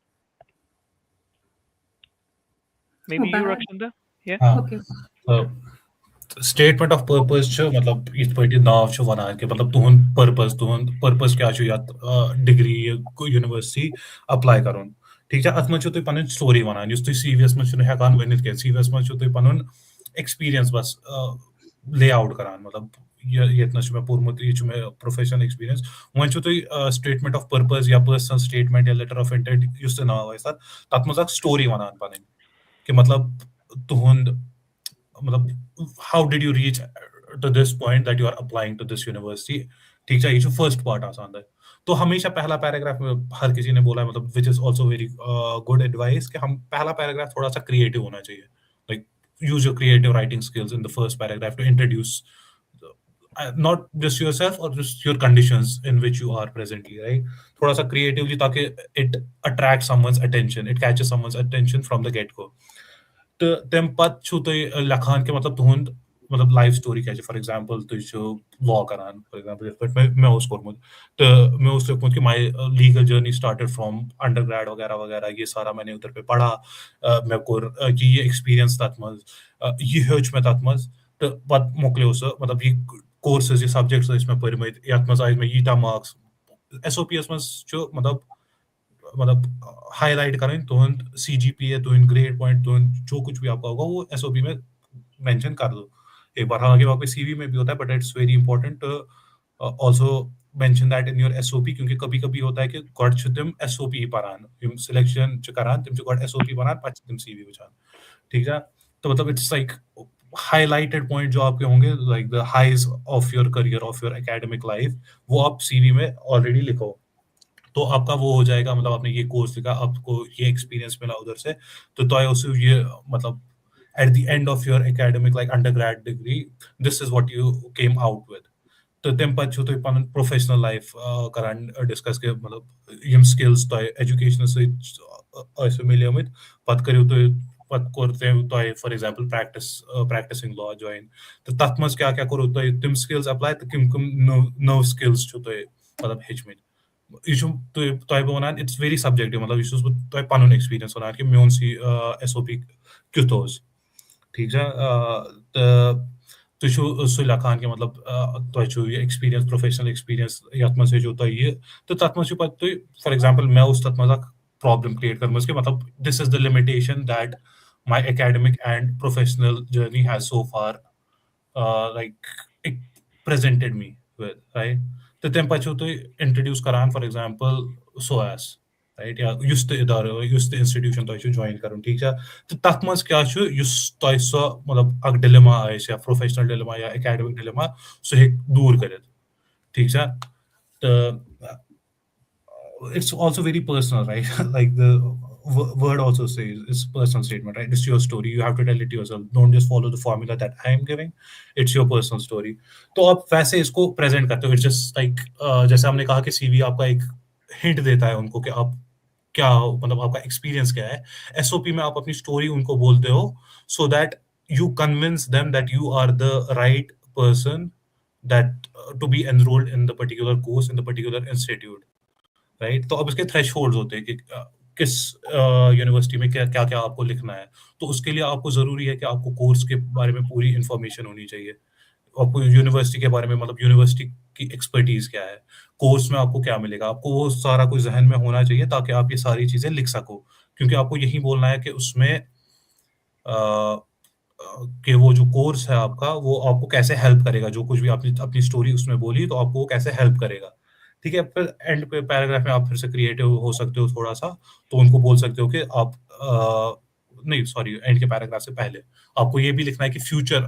मे बी यू रक्षिंदा या ओके स्टेटमेंट ऑफ पर्पस छ मतलब इस पे नाव छ वनान कि मतलब तुहन पर्पस क्या छ या डिग्री यूनिवर्सिटी अप्लाई करन ठीक है अत मन तुम पन स्टोरी वनान तुम सीवीएस मन हेकान वनित कह सीवीएस मन तुम पन एक्सपीरियंस बस ले आउट करान मतलब ये पोर्मुत ये प्रोफेशनल एक्सपीरियंस वन तुम स्टेटमेंट ऑफ पर्पस या पर्सनल स्टेटमेंट या लेटर ऑफ इंटेंट इस नाव तथ मज स्टोरी वनान पन कि मतलब तुहद मतलब how did you reach to this point that you are applying to this university ठीक है ये जो फर्स्ट पार्ट आसान है तो हमेशा पहला पैराग्राफ में हर किसी ने बोला है मतलब which is also very good advice कि हम पहला पैराग्राफ थोड़ा सा क्रिएटिव होना चाहिए like use your creative writing skills in the first paragraph to introduce not just yourself or just your conditions in which you are presently right थोड़ा सा creatively ताकि it attracts someone's attention it catches someone's attention from the get go तो तम पत छु तुम लखान के मतलब तुहद मतलब लाइफ स्टोरी क्या फॉर एग्जांपल तुम लॉ करान फॉर एग्जांपल मैं उस कोर्मुत तो मैं उस लिखमुत कि my legal journey started from undergrad वगैरह वगैरह ये सारा मैंने उधर पे पढ़ा मैं कोर कि ये एक्सपीरियंस तथ मज ये हेच मैं तथ मज तो पत मोकले उस मतलब ये कोर्सेस ये सब्जेक्ट्स इसमें पढ़मित यथ मज आय मैं यीटा मार्क्स एसओपीएस मज मतलब हाईलाइट करें तुहद सीजीपीए तुहद ग्रेड पॉइंट तुहद जो कुछ भी आपका होगा वो एसओपी में मेंशन कर दो एक बार हालांकि वहाँ पे सीवी में भी होता है but it's very important also mention that in your SOP क्योंकि कभी-कभी होता है कि गॉड छु तुम एसओपी परान तुम सिलेक्शन च करान तुम छु गॉड एसओपी परान पछ तुम सीवी वचान ठीक है तो मतलब इट्स लाइक हाईलाइटेड पॉइंट जो आपके होंगे like the highs of your career of your academic life वो आप सीवी में ऑलरेडी लिखो तो आपका वो हो जाएगा मतलब आपने ये कोर्स लिखा आपको ये एक्सपीरियंस मिला उधर से तो also ये मतलब at the end of your academic like undergrad degree this is what you came out with तो तम पत छु तुम पन प्रोफेशनल लाइफ करान डिस्कस के मतलब यम स्किल्स तो एजुकेशन से मिलियमित पत करियो तो पत करते तो for example practising law join तो तथ मज क्या क्या करो तो तुम स्किल्स अप्लाई तो किम नव स्किल्स छु तो मतलब हेचमित यह वन इट्स वेरी सब्जेक्टिव मतलब यह पन एक्सपीरियंस वन कि मोन सी एसओपी क्युथ ठीक है तुम सह लखान कि मतलब तुम एक्सपीरियंस प्रोफेशनल एक्सपीरियंस यथ मज जो तुम तो तथ मज तुम फॉर एग्जांपल मैं उस तथ मज प्रॉब्लम क्रिएट कर कि मतलब this is the limitation that my academic and professional journey has so far like presented me with right तो तम पे तुम इंट्रोड्यूस करान फॉर एग्जांपल सोएस राइट या युस्त इदारो युस्त इंस्टीट्यूशन तुम ज्वाइन करूँ ठीक है तो तथ मज क्या तुम सो मतलब अग डिलेमा या प्रोफेशनल डिलेमा या एकेडमिक डिलेमा सह हे दूर कर ठीक है तो it's also very personal right like the word also says it's personal statement right it's your story you have to tell it yourself don't just follow the formula that I am giving it's your personal story तो आप वैसे इसको present करते हो it's just like जैसे हमने कहा कि सीवी आपका एक हिंट देता है उनको कि आप क्या मतलब आपका एक्सपीरियंस क्या है एसओपी में आप अपनी स्टोरी उनको बोलते हो so that you convince them that you are the right person that to be enrolled in the particular course in the particular institute right तो अब इसके थ्रेशहोल्ड्स होते हैं कि किस यूनिवर्सिटी में क्या क्या क्या आपको लिखना है तो उसके लिए आपको जरूरी है कि आपको कोर्स के बारे में पूरी इंफॉर्मेशन होनी चाहिए आपको यूनिवर्सिटी के बारे में मतलब यूनिवर्सिटी की एक्सपर्टीज क्या है कोर्स में आपको क्या मिलेगा आपको वो सारा कुछ जहन में होना चाहिए ताकि आप ये सारी चीजें लिख सको क्योंकि आपको यही बोलना है कि उसमें कि वो जो कोर्स है आपका वो आपको कैसे हेल्प करेगा, जो कुछ भी आपने अपनी स्टोरी उसमें बोली तो आपको वो कैसे हेल्प करेगा। ठीक है, फिर एंड पे पैराग्राफ में आप फिर से क्रिएटिव हो सकते हो थोड़ा सा, तो उनको बोल सकते हो कि आप नहीं सॉरी, एंड के पैराग्राफ से पहले आपको ये भी लिखना है कि फ्यूचर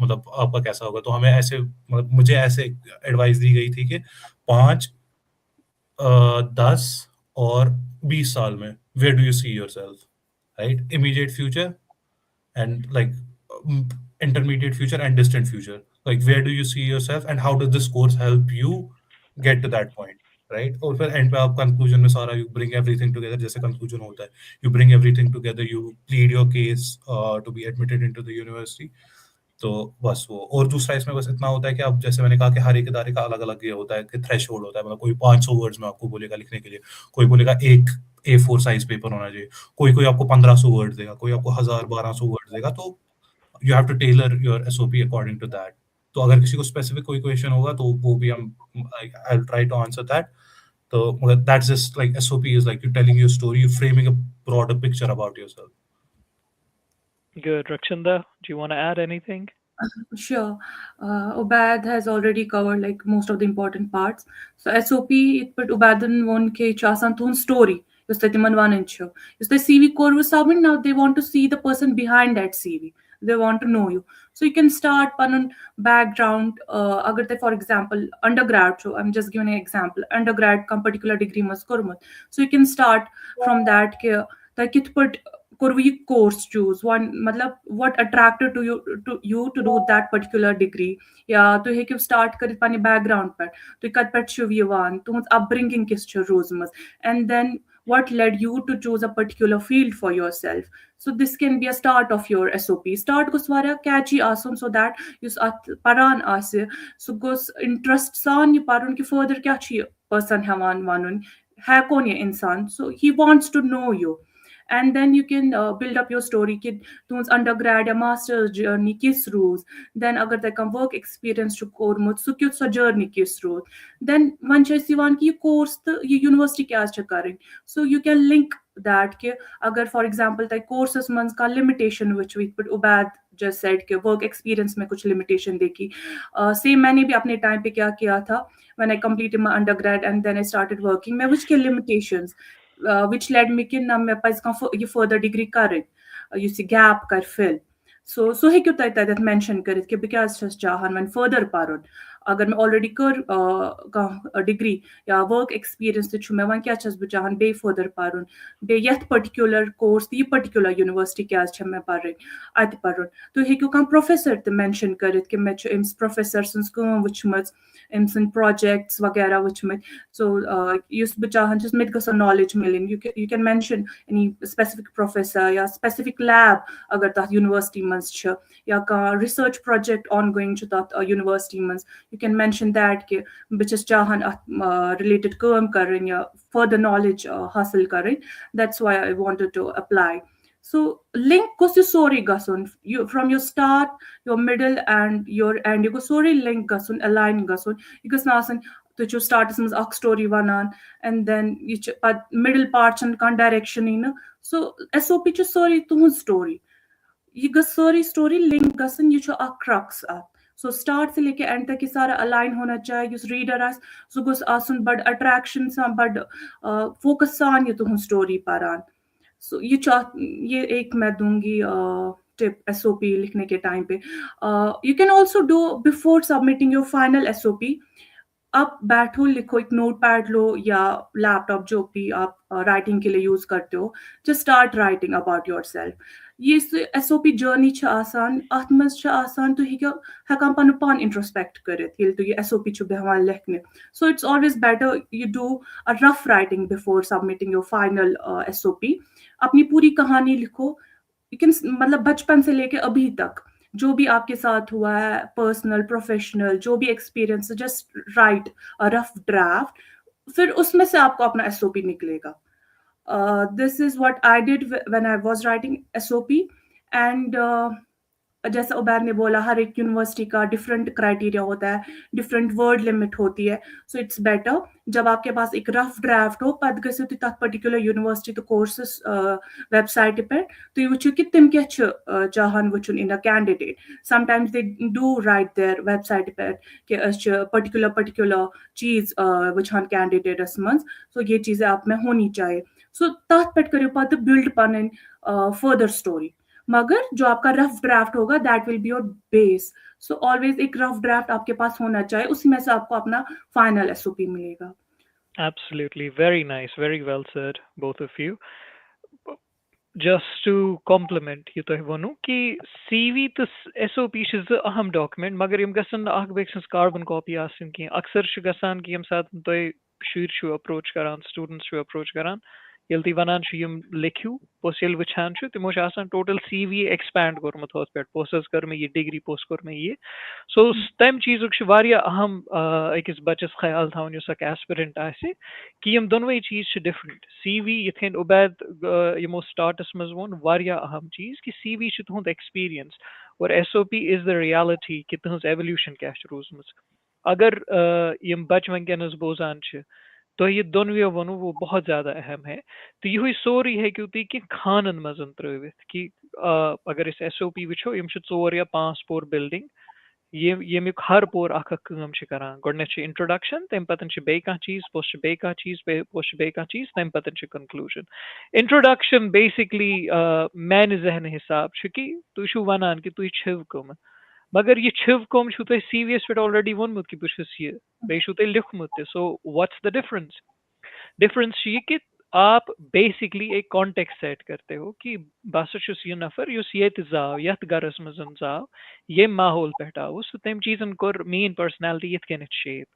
मतलब आपका कैसा होगा। तो हमें ऐसे मतलब मुझे ऐसे एडवाइस दी गई थी कि 5 10 और 20 साल में where do you see yourself, right? Immediate future and like intermediate future and distant future, like where do you see yourself and how does this course help you get to that point, right? और फिर and पे आप conclusion में सारा you bring everything together, जैसे conclusion होता है, you bring everything together, you plead your case to be admitted into the university। तो बस वो, और दूसरा इसमें बस इतना होता है कि आप जैसे मैंने कहा कि हर एक इदारे का अलग अलग ये होता है कि थ्रेश होल्ड होता है, मतलब कोई 500 वर्ड्स में आपको बोलेगा लिखने के लिए, कोई बोलेगा एक A4 साइज पेपर होना चाहिए, कोई कोई आपको 1500 वर्ड देगा, कोई आपको 1000 1200 वर्ड देगा। तो you have to tailor your SOP according to that. तो अगर किसी को स्पेसिफिक कोई क्वेश्चन होगा तो वो भी हम I will try to answer that. तो that's just like SOP is like you telling your story, you framing a broader picture about yourself। Good. Rakshanda, do you want to add anything? Sure. Ubaid has already covered like most of the important parts. So SOP it put Ubaidin one ke chasan thun story. Just that timan one inch. Just the CV core was submit. Now they want to see the person behind that CV. They want to know you. So you can start panun background. Agar they, for example, undergrad. So I'm just giving an example. Undergrad come particular degree mas kormat. So you can start from that ke that kit put could we course choose one मतलब what attracted to you to do that particular degree या तो हेकिव start करित पानी background पर तो कत पर छु यवान तो upbringing किस छु रोजमस and then what led you to choose a particular field for yourself. So this can be a start of your SOP. Start goes वारा catchy आसन so that यus at paran आसे so goes interest सान ये पारन कि further क्या छि person हवान वानुन है कौन ये इंसान, so he wants to know you. And then you can build up your story कि तुम undergrad या master's journey किस रोज, then अगर तक work experience जो कोरमुत सो क्यों सा journey किस रोज, then वन छ सिवान कि ये course तो ये university क्या छ करें, so you can link that कि अगर for example तक courses मंस का limitation which we put Ubaid just said कि work experience में कुछ limitation देखी, same मैंने भी अपने time पे क्या किया था when I completed my undergrad and then I started working मैं which के limitations which led me कि ना मैं पास ये further degree करें, you see gap कर fill. So हे क्यों तय mention करित कि because just चाहन when further पारुन अगर मैं already कर degree या work experience तो छुमे वन क्या चीज़ बचाहन बे further पारुन बे यथ particular course ये particular university क्या चीज़ मैं पारुन आते पारुन तो हे क्यों काम professor तो mention करित कि मैं छु इम्स professor संस को which मत इम्स projects वगैरह which मत so यूस बचाहन just mid का knowledge मिलें you can mention any specific professor या specific lab अगर ता university मंस छ या का research project ongoing छ ता university Munch you can mention that कि बच्चस चाहन related काम करें या further knowledge हासिल करें, that's why I wanted to apply. So link goes to story gasun you from your start, your middle and your end you go story link gasun align gasun you go nasan to you start as a story vanan and then you middle part and kan direction in so SOP ch story to story you go story link gasun you a crux up. So start से लेके end तक ये सारा align होना चाहिए उस reader आस so गोस आसन बड़ attraction सा बड़ focus सान ये तो हम story पारान so ये एक मैं दूंगी tip SOP लिखने के time पे you can also do before submitting your final SOP आप बैठो लिखो एक नोट पैड लो या लैपटॉप जो भी आप राइटिंग के लिए यूज करते हो just start writing about yourself ये SOP जर्नी छ आसान अथ मज छ आसान तो हेकान पन पान इंट्रोस्पेक्ट करित ये तो ये SOP छु बेहवान लिखने so it's always better you do a rough writing before submitting your final SOP अपनी पूरी कहानी लिखो you can मतलब बचपन से लेके अभी तक जो भी आपके साथ हुआ है पर्सनल प्रोफेशनल जो भी experience just right a rough draft फिर उसमें से आपको अपना SOP निकलेगा. This is what I did when I was writing SOP and जैसा उबैर ने बोला, हर एक यूनिवर्सिटी का डिफरेंट क्राइटेरिया होता है, डिफरेंट वर्ड लिमिट होती है. सो इट्स बेटर जब आपके पास एक रफ ड्राफ्ट हो, पद गसित तथ पर्टिकुलर यूनिवर्सिटी तो कोर्सेस वेबसाइट पे तुम वो कि तम क्या चाहान वुचन in a candidate. Sometimes they do write their website पे कि पर्टिकुलर चीज वुचान कैंडिडेटस मज. सो ये चीजें आप में होनी चाहिए. सो तथ पे करो पत बिल्ड पन फर्दर स्टोरी. मगर जो आपका रफ ड्राफ्ट होगा that will be your base. So always एक रफ ड्राफ्ट आपके पास होना चाहिए, उसी में से आपको अपना फाइनल एसओपी मिलेगा. Absolutely. Very nice. Very well said, both of you. Just to complement you to wonu ki CV to SOP is a aham document magar yim gasan ach beksens carbon copy asin ki aksar shu gasan ki yim sat to shur shu approach karan students shu approach karan yelti vanan shu yim likhu posil wichan shu timo asan total CV expand gormut hot pet posters kar me ye degree post kor me ye so stem cheezuk shu varia aham ekis bachas khayal thaun yus ak aspirant ase कि यम दोनों चीज different CV यथेन Ubaid यमो starts मज वोन वारिया अहम चीज कि CV तुहद experience और SOP is the reality कि तुहज एवोल्यूशन क्या रोजम अगर यम बच वनकस बोजान तो ये दोनों वनो वो बहुत ज्यादा अहम है तो यह सोरी है कि खानन मजन त्रित कि अगर एस ओ पी वो यम 4 या 5 पोर बिल्डिंग येमिक हर पोर अख कम करान गोडनेथ इंट्रोडक्शन तम पतन बे चीज पोस्ट बे चीज पोस्ट बे चीज तम पतन कंक्लूजन इंट्रोडक्शन बेसिकली मान जहन हिसाब कि तुम वनान कि तुम छिव कम मगर ये छिव कम तुम सीवीएस पे ऑलरेडी वोनमुत कि बहुत यह बे तुम लिखमुत सो व्हाट्स द डिफरेंस ये कि आप बेसिकली एक कॉन्टेक्स्ट सेट करते हो कि बस यह नफर ये जाव यथ गरस मजन जाव ये माहौल पे आव सो तम चीजन कोर मीन पर्सनालिटी यथ कन शेप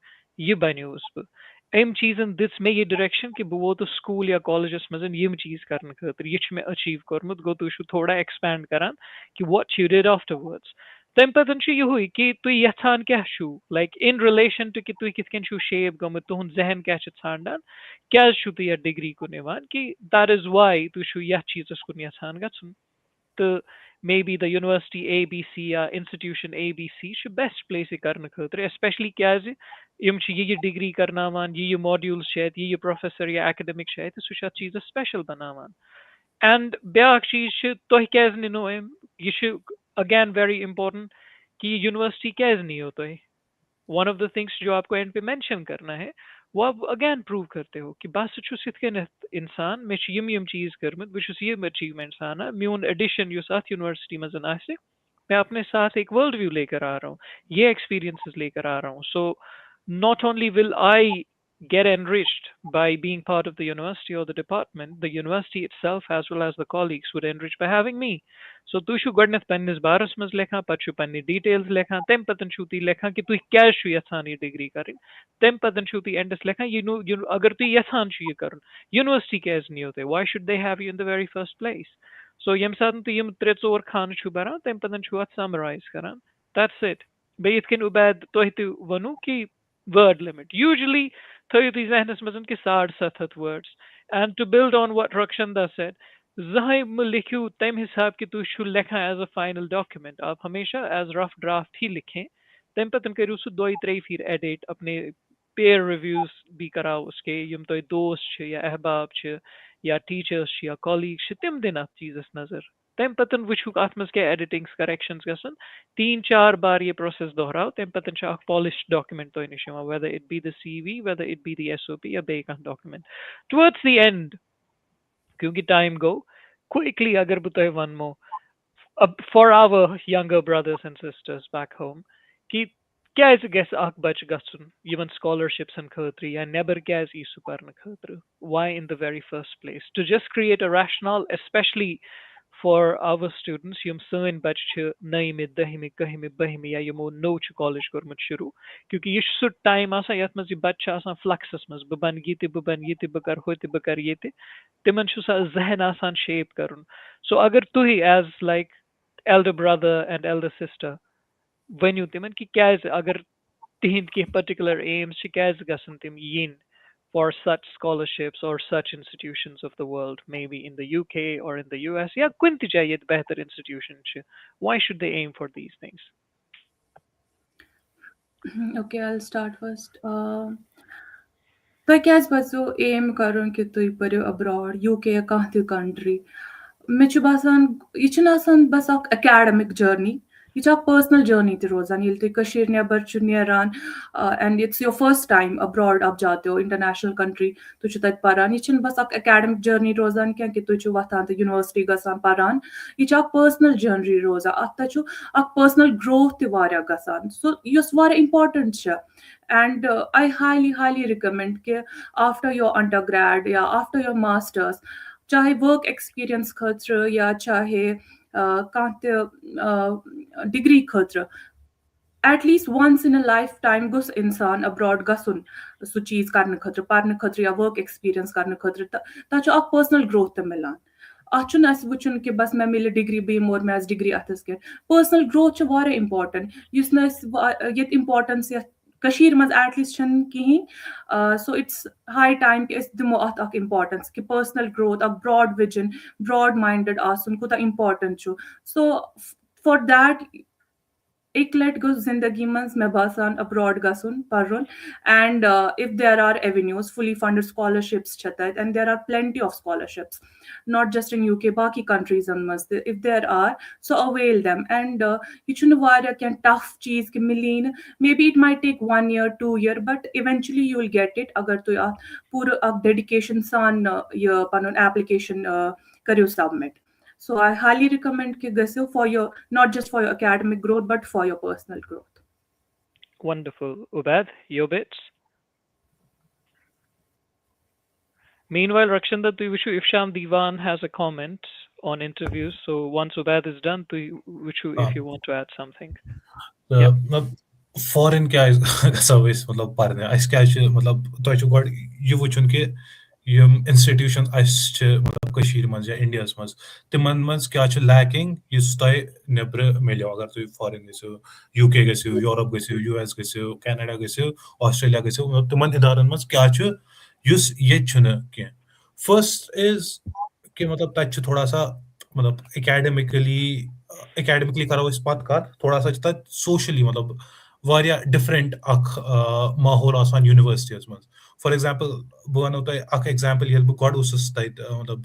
यह बनियोस बह अम चीजन दिस मे ये डायरेक्शन कि बह वोतुस स्कूल या कॉलेजस मजन यम चीज करने खतर यह मे अचीव कर्मुत गो तुम थोड़ा एक्सपैंड करान कि व्हाट यू डिड आफ्टरवर्ड्स तम पतन यह कि तुम यछान क्या लाइक इन रिलेशन टू कि तुम कित कन शेप गमुत तुहद जहन क्या ान क्या तुम यह डिग्री कुन यवान कि दैट इज वाई तुम यथ चीजस कुन यछान गछुन तो maybe the university A B C या institution A B C best place यह करने खतर स्पेशली क्या यम ये डिग्री करनावान ये मॉड्यूल्स ये प्रोफेसर या एकेडमिक सह चीज स्पेशल बनावान एंड ब्याक चीज तुह क्या नो यह अगेन वेरी इंपॉर्टेंट कि यूनिवर्सिटी क्या नियो तुह वन ऑफ द थिंग्स जो आपको एंड पे मेंशन करना है वो आप अगेन प्रूव करते हो कि बस इंसान मे यम चीज कर्मत बहुत यम अचीवमेंट्स आना म्यून एडिशन यूनिवर्सिटी मजन आसे मैं अपने साथ एक वर्ल्ड व्यू लेकर आ रहा हूँ ये एक्सपीरियंसेस लेकर आ रहा हूँ सो not only will I get enriched by being part of the university or the department, the university itself as well as the colleagues would enrich by having me. So tu shu godneth pannis baras mas lekha, pachu panni details lekha, tem patan shuti lekha ki tu kya shu yathan ye degree karin. Tem patan shuti endes lekha, you agar tu yathan shu ye karin. University kya nahi hote. Why should they have you in the very first place? So yem satan tu yem tretsor khan shu bara, tem patan shu at summarize karan. That's it. Bayit kin ubad tohitu vanu ki word limit. Usually, 30 zehnis mazan ke 7 words. And to build on what Rakshanda said, zahay likhu time hisab ki tu shul lekha as a final document. आप हमेशा as rough draft ही लिखें. तम पतन करूँ सु दो त्रे फिर edit अपने peer reviews भी कराओ उसके यम तो दोस्त छ या अहबाब छ या teachers छ या colleagues छ तम दिन आप चीज़स नजर तम पतन वुचुक अत मज क्या एडिटिंग्स करेक्शंस गसन 3-4 बार ये प्रोसेस दोहराओ तम पतन छ अख पॉलिश्ड डॉक्यूमेंट तो निश whether it be the CV whether it be the SOP या बे कह document towards the end क्योंकि time go quickly अगर बुतोय one more for our younger brothers and sisters back home कि क्या गस अख बच गसन यमन scholarships and खतरी या neber क्या ईसु करन खतर why in the very first place to just create a rationale especially for our students yum सन बच नईमि दहिमि कहमि बहिमि या यमो नो कॉलेज कोरमत शुरू क्योंकि ये सु टाइम आसा यत मज बच आसान फ्लक्सस मज ब बन ये ब कर होते ब कर ये तिमन छु सा जहन आसान शेप करन सो अगर तुही as like elder brother and elder sister वनु तिमन कि क्या अगर तिहिंद की पर्टिकुलर एम्स क्या गसन तिम यिन for such scholarships or such institutions of the world, maybe in the UK or in the US. Yeah, kunti jayet behtar institution ch. Why should they aim for these things? Okay, I'll start first. تۄہہِ کیٛازِ پَزیو M کَرُن کہِ تُہۍ پٔرِو اَبراڈ U کے یا کانٛہہ تہِ country مےٚ چھُ باسان یہِ چھُنہٕ آسان بَس اَکھ اٮ۪کیڈمِک جٔرنی یہِ چھِ اَکھ پٔرسنَل جٔرنی تہِ روزان ییٚلہِ تُہۍ کٔشیٖرِ نٮ۪بر چھُ نیران and it's your first time abroad آپ جاتے ہو اِنٹَرنیشنَل کَنٹرٛی تُہۍ چھِو تَتہِ پَران یہِ چھِنہٕ بَس اَکھ اٮ۪کیڈمِک جٔرنی روزان کیٚنٛہہ کہِ تُہۍ چھِو وۄتھان تہٕ یوٗنیورسٹی گژھان پَران یہِ چھِ اَکھ پٔرسنَل جٔرنی روزان اَتھ تہِ چھُ اَکھ پٔرسنَل گرٛوتھ تہِ واریاہ گژھان سو یۄس واریاہ اِمپاٹَنٹ چھےٚ اینڈ آی ہایلی رِکَمٮ۪نٛڈ کہِ آفٹر یور انڈر گریڈ یا آفٹر یور ماسٹٲرٕس چاہے ؤرک ایٚکٕسپیٖرینس خٲطرٕ یا چاہے کانٛہہ تہِ ڈِگری خٲطرٕ at least once in a lifetime گوٚژھ اِنسان اَبراڈ گژھُن سُہ چیٖز کَرنہٕ خٲطرٕ پَرنہٕ خٲطرٕ یا ؤرک ایٚکٕسپیٖرینس کَرنہٕ خٲطرٕ تَتھ چھُ اکھ پٔرسنَل گرٛوتھ تہِ مِلان اَتھ چھُنہٕ اَسہِ وٕچھُن کہِ بَس مےٚ مِلہِ ڈِگری بہٕ یِمہٕ اور مےٚ آسہِ ڈِگری اَتھَس کیٚنٛہہ پٔرسنَل گرٛوتھ چھُ واریاہ اِمپاٹَنٹ یُس نہٕ أسۍ ییٚتہِ اِمپاٹَنس یَتھ کٔشیٖرِ منٛز ایٹ لیٖسٹ چھَنہٕ کِہیٖنۍ سو اِٹٕس ہاے ٹایم کہِ أسۍ دِمو اَتھ اَکھ اِمپاٹَنس کہِ پٔرسنَل گرٛوتھ اَکھ برٛاڈ وِجَن برٛاڈ ماینڈٕڈ آسُن کوٗتاہ اِمپاٹَنٹ چھُ سو فار دیٹ اَکہِ لَٹہِ گوٚژھ زِندگی منٛز مےٚ باسان اَبراڈ گژھُن پَرُن and if there are avenues fully funded scholarships چھےٚ تَتہِ and there are plenty of scholarships not just in U K باقٕے کَنٹریٖزَن منٛز تہِ if there are so avail them and یہِ چھُنہٕ واریاہ کینٛہہ ٹف چیٖز کہِ مِلی نہٕ maybe it might take 1 year 2 year but eventually you will get it اگر تُہۍ اَتھ پوٗرٕ اکھ ڈیڈِکیشن سان یہِ پَنُن ایپلِکیشن کٔرِو submit So I highly recommend کہ گٔژھِو for your not just for your academic growth but for your personal growth. Wonderful. Ubaid, your bits? Meanwhile, Rakshanda, if Sham Diwan has a comment on interviews, so once Ubaid is done, if you want to add something. Foreign کیٛازِ گژھو أسۍ مطلب پَرنہِ اَسہِ کیٛازِ چھِ مطلب تۄہہِ چھُ گۄڈٕ یہِ وٕچھُن کہِ یِم اِنسٹِٹیوٗشن اَسہِ چھِ مطلب کٔشیٖرِ منٛز یا اِنڈیاہَس منٛز تِمن منٛز کیٛاہ چھُ لیکِنگ یُس تۄہہِ نیٚبرٕ مِلیو اگر تُہۍ فارن گٔژھِو یوٗ کے گٔژھِو یوٗرپ گٔژھِو یوٗ ایس گٔژھِو کینیڈا گٔژھِو آسٹریلیا گٔژھِو مطلب تِمن اِدارن منٛز کیٛاہ چھُ یُس ییٚتہِ چھُنہٕ کینٛہہ فٔسٹ اِز کہِ مطلب تَتہِ چھُ تھوڑا سا مطلب اکیڈمِکلی کرو أسۍ پَتہٕ کَتھ تھوڑا سا چھِ تَتہِ سوشلی مطلب واریاہ ڈِفرنٹ اکھ ماحول آسان یونیورسٹیَس منٛز فار ایٚگزامپٕل بہٕ وَنو تۄہہِ اکھ ایٚگزامپٕل ییٚلہِ بہٕ گۄڈٕ اوسُس تَتہِ مطلب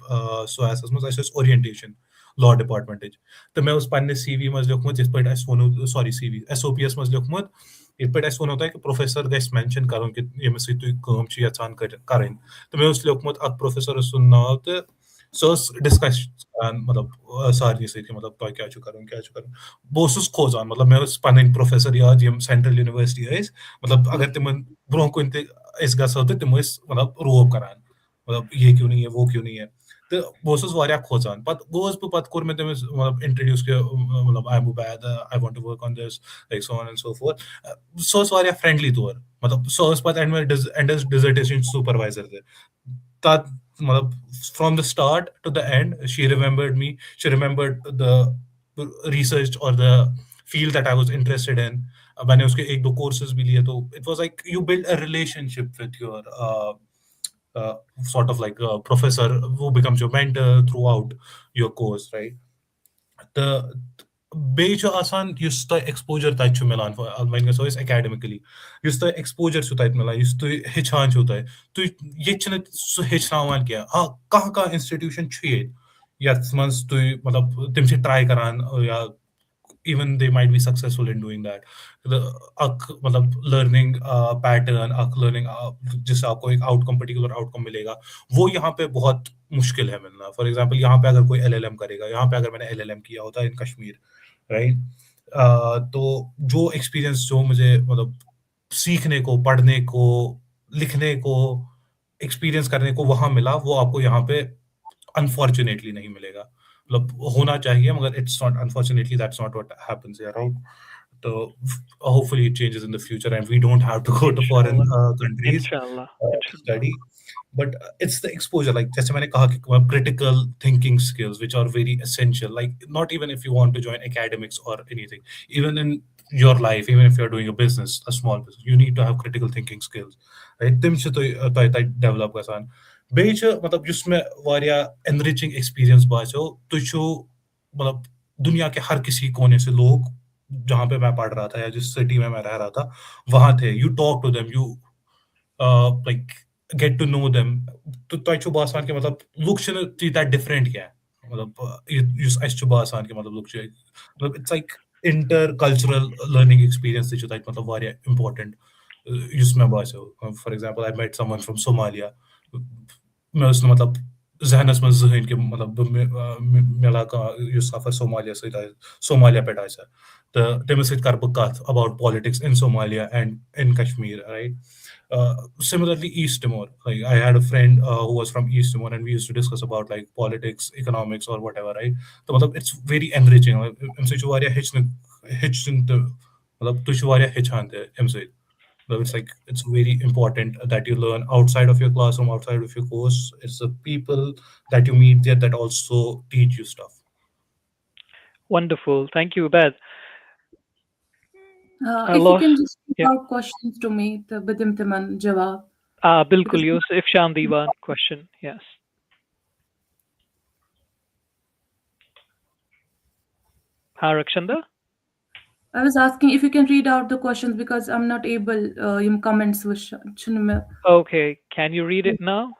سویسَس منٛز اَسہِ ٲس اورینٹیشن لا ڈِپاٹمنٹٕچ تہٕ مےٚ اوس پَنٕنہِ سی وی منٛز لیوٗکھمُت یِتھ پٲٹھۍ اَسہِ ووٚنوٕ sorry C V S O P یَس منٛز لیوٗکھمُت یِتھ پٲٹھۍ اَسہِ ووٚنوٕ تۄہہِ کہِ پروفیسر گژھِ مینشن کَرُن کہِ ییٚمِس سۭتۍ تُہۍ کٲم چھِو یَژھان کَرٕنۍ تہٕ مےٚ اوس لیوٗکھمُت اکھ پروفیسر سُنٛد ناو تہٕ سۄ ٲس ڈِسکس کران مطلب سارنٕے سۭتۍ کہِ مطلب تۄہہِ کیٛاہ چھُ کَرُن کیٛاہ چھُ کَرُن بہٕ اوسُس کھوژان مطلب مےٚ ٲس پَنٕنۍ پروفیسر یاد یِم سینٹرل یونیورسٹی ٲسۍ مطلب اگر تِمن برونٛہہ کُن تہِ أسۍ گژھو تہٕ تِم ٲسۍ مطلب روب کران مطلب یہ کیوں نہیں ہے وہ کیوں نہیں ہے تہٕ بہٕ اوسُس واریاہ کھوژان پَتہٕ گوٚوُس بہٕ پَتہٕ کوٚر مےٚ تٔمِس مطلب اِنٹرڈیوٗس کہِ مطلب I am Ubaid I want to work on this like so on and so forth سۄ ٲس واریاہ فرینڈلی طور مطلب سۄ ٲس پَتہٕ اینڈَس ڈِزٲٹیشن سوٗپروایزر تہِ تَتھ مطلب from the start to the end she remembered me she remembered the research اور the field that I was interested in. मैंने उसके 1-2 courses भी लिए तो it was like you build a relationship with your sort of like a professor who becomes your mentor throughout your course, right? بیٚیہِ چھُ آسان یُس تۄہہِ ایٚکسپوجر تَتہِ چھُ مِلان وۄنۍ گژھو أسۍ ایٚکیڈمِکلی یُس تۄہہِ ایٚکسپوجر چھُ تَتہِ مِلان یُس تُہۍ ہیٚچھان چھُو تُہۍ ییٚتہِ چھِنہٕ سُہ ہیٚچھناوان کینٛہہ کانٛہہ اِنسٹِٹیوٗشن چھُ ییٚتہِ یَتھ منٛز تُہۍ مطلب تِم چھِ ٹراے کران یا even they might be successful in doing that اکھ مطلب لرننگ پیٹرن اکھ لرننگ جس سے آپ کو ایک آؤٹ کم پرٹیکولر آؤٹ کم ملے گا وہ یہاں پہ بہت مشکل ہے ملنا فار ایگزامپل یہاں پہ اگر کوئی LLM کرے گا یہاں پہ اگر میں نے LLM کیا ہوتا ہے ان کشمیر رائٹ تو جو ایکسپیرئنس جو مجھے مطلب سیکھنے کو پڑھنے کو لکھنے کو ایکسپیرئنس کرنے کو وہاں ملا وہ آپ کو یہاں پہ انفارچونیٹلی نہیں ملے گا مطلب ہونا چاہیے مگر it's not unfortunately that's not what happens here right تو hopefully it changes in the future and we don't have to go to foreign countries study but it's the exposure like جیسے میں نے کہا کہ critical thinking skills which are very essential like not even if you want to join academics or anything even in your life, even if you're doing a business, a small business, you need to have critical thinking skills, right? Tim chu to develop gasan. Be chu matlab jus mein varia enriching experience bacho tu chu मतलब दुनिया के हर किसी कोने से लोग जहाँ पे मैं पढ़ रहा था या जिस सिटी में मैं रह रहा था वहां थे. You talk to them, you like get to know them. तो तोय छु बासान के मतलब लुक छु तीता डिफरेंट क्या मतलब युस अस छु बासान के मतलब लुक छु मतलब it's like intercultural learning experience छु ताइट मतलब वारिया important युस में बासो. For example, I met someone from Somalia. मैं उसने मतलब जहनस में जहन के मतलब मिला का युस सफर सोमालिया से सोमालिया पे आया तो तमिस सहित कर बह कथ about politics in Somalia and in Kashmir, right? Similarly, East Timor. Like I had a friend who was from East Timor, and we used to discuss about like politics, economics, or whatever, right? So, matlab, it's very enriching. MC Chuvaria hitchin to, matlab, tu Chuvaria hitchan the MC. So it's like it's very important that you learn outside of your classroom, outside of your course. It's the people that you meet there that also teach you stuff. Wonderful. Thank you, Beth. I If you lost. can just give Yeah. out questions to me, the bidim timan jawab. Bilkul Because Yusuf Sham Diwan question. Yes. Rakshanda? I was asking if you can read out the questions because I'm not able. Comments was Okay. Can you read it now?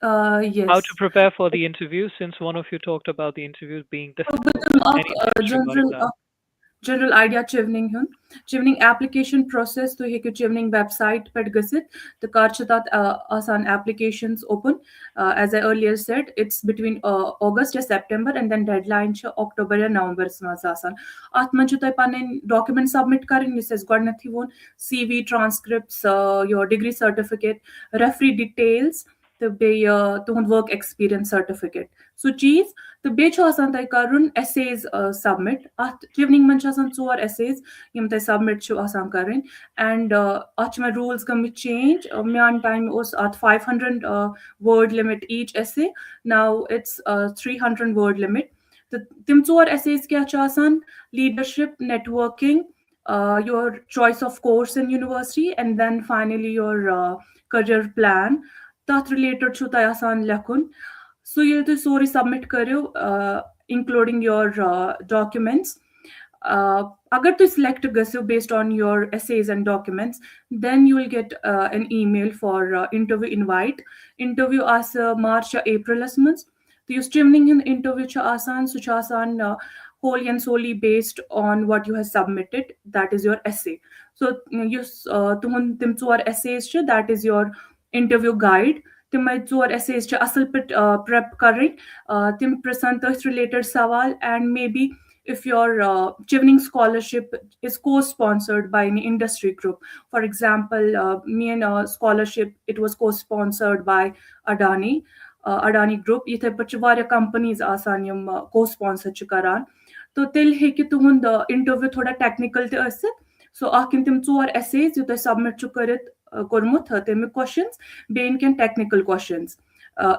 How yes. to prepare for the interview, since one of you talked about the interviews being difficult. Bidim Any tips regarding general that? general idea Chevening hun. Chevening application process to heku Chevening website pet gasit. The karchatat asan applications open. As I earlier said, it's between August to September, and then deadline cha October या November mas asan. At man chutai panen document submit karin. This is godnathi won CV transcripts, your degree certificate, referee details. The be tuhund work experience certificate. So cheese. The beach आसान तय करन essays submit. At evening man आसान 4 essays यम तय submit छु आसान करें. And at में rules कमी change. Mean time was at 500 word limit each essay. Now it's 300 word limit. The tim 4 essays क्या छु आसान? Leadership, networking, your choice of course in university, and then finally your career plan. That related छु तय आसान लेखुन. So you'll do sorry submit करो, including your documents. Agar to select गयो based on your essays and documents, then you will get an email for interview invite. Interview as March or April as months. The streaming in interview cha asan, so cha asan wholly and solely based on what you have submitted. That is your essay. So you tuhun tim tuar essays cha, that is your interview guide. Tim tzor essays cha asal pit prep karin. Tim present related sawal, and maybe if your Chevening scholarship is co-sponsored by an industry group. For example, me and scholarship, it was co-sponsored by Adani. Adani Group, yithe pach varia companies asan yum co-sponsor ch karan. तो तेल हे कि तुहंद interview थोड़ा technical ते Asit. So akin tim 4 essays you submit chu karit kormut temi questions bein can technical questions.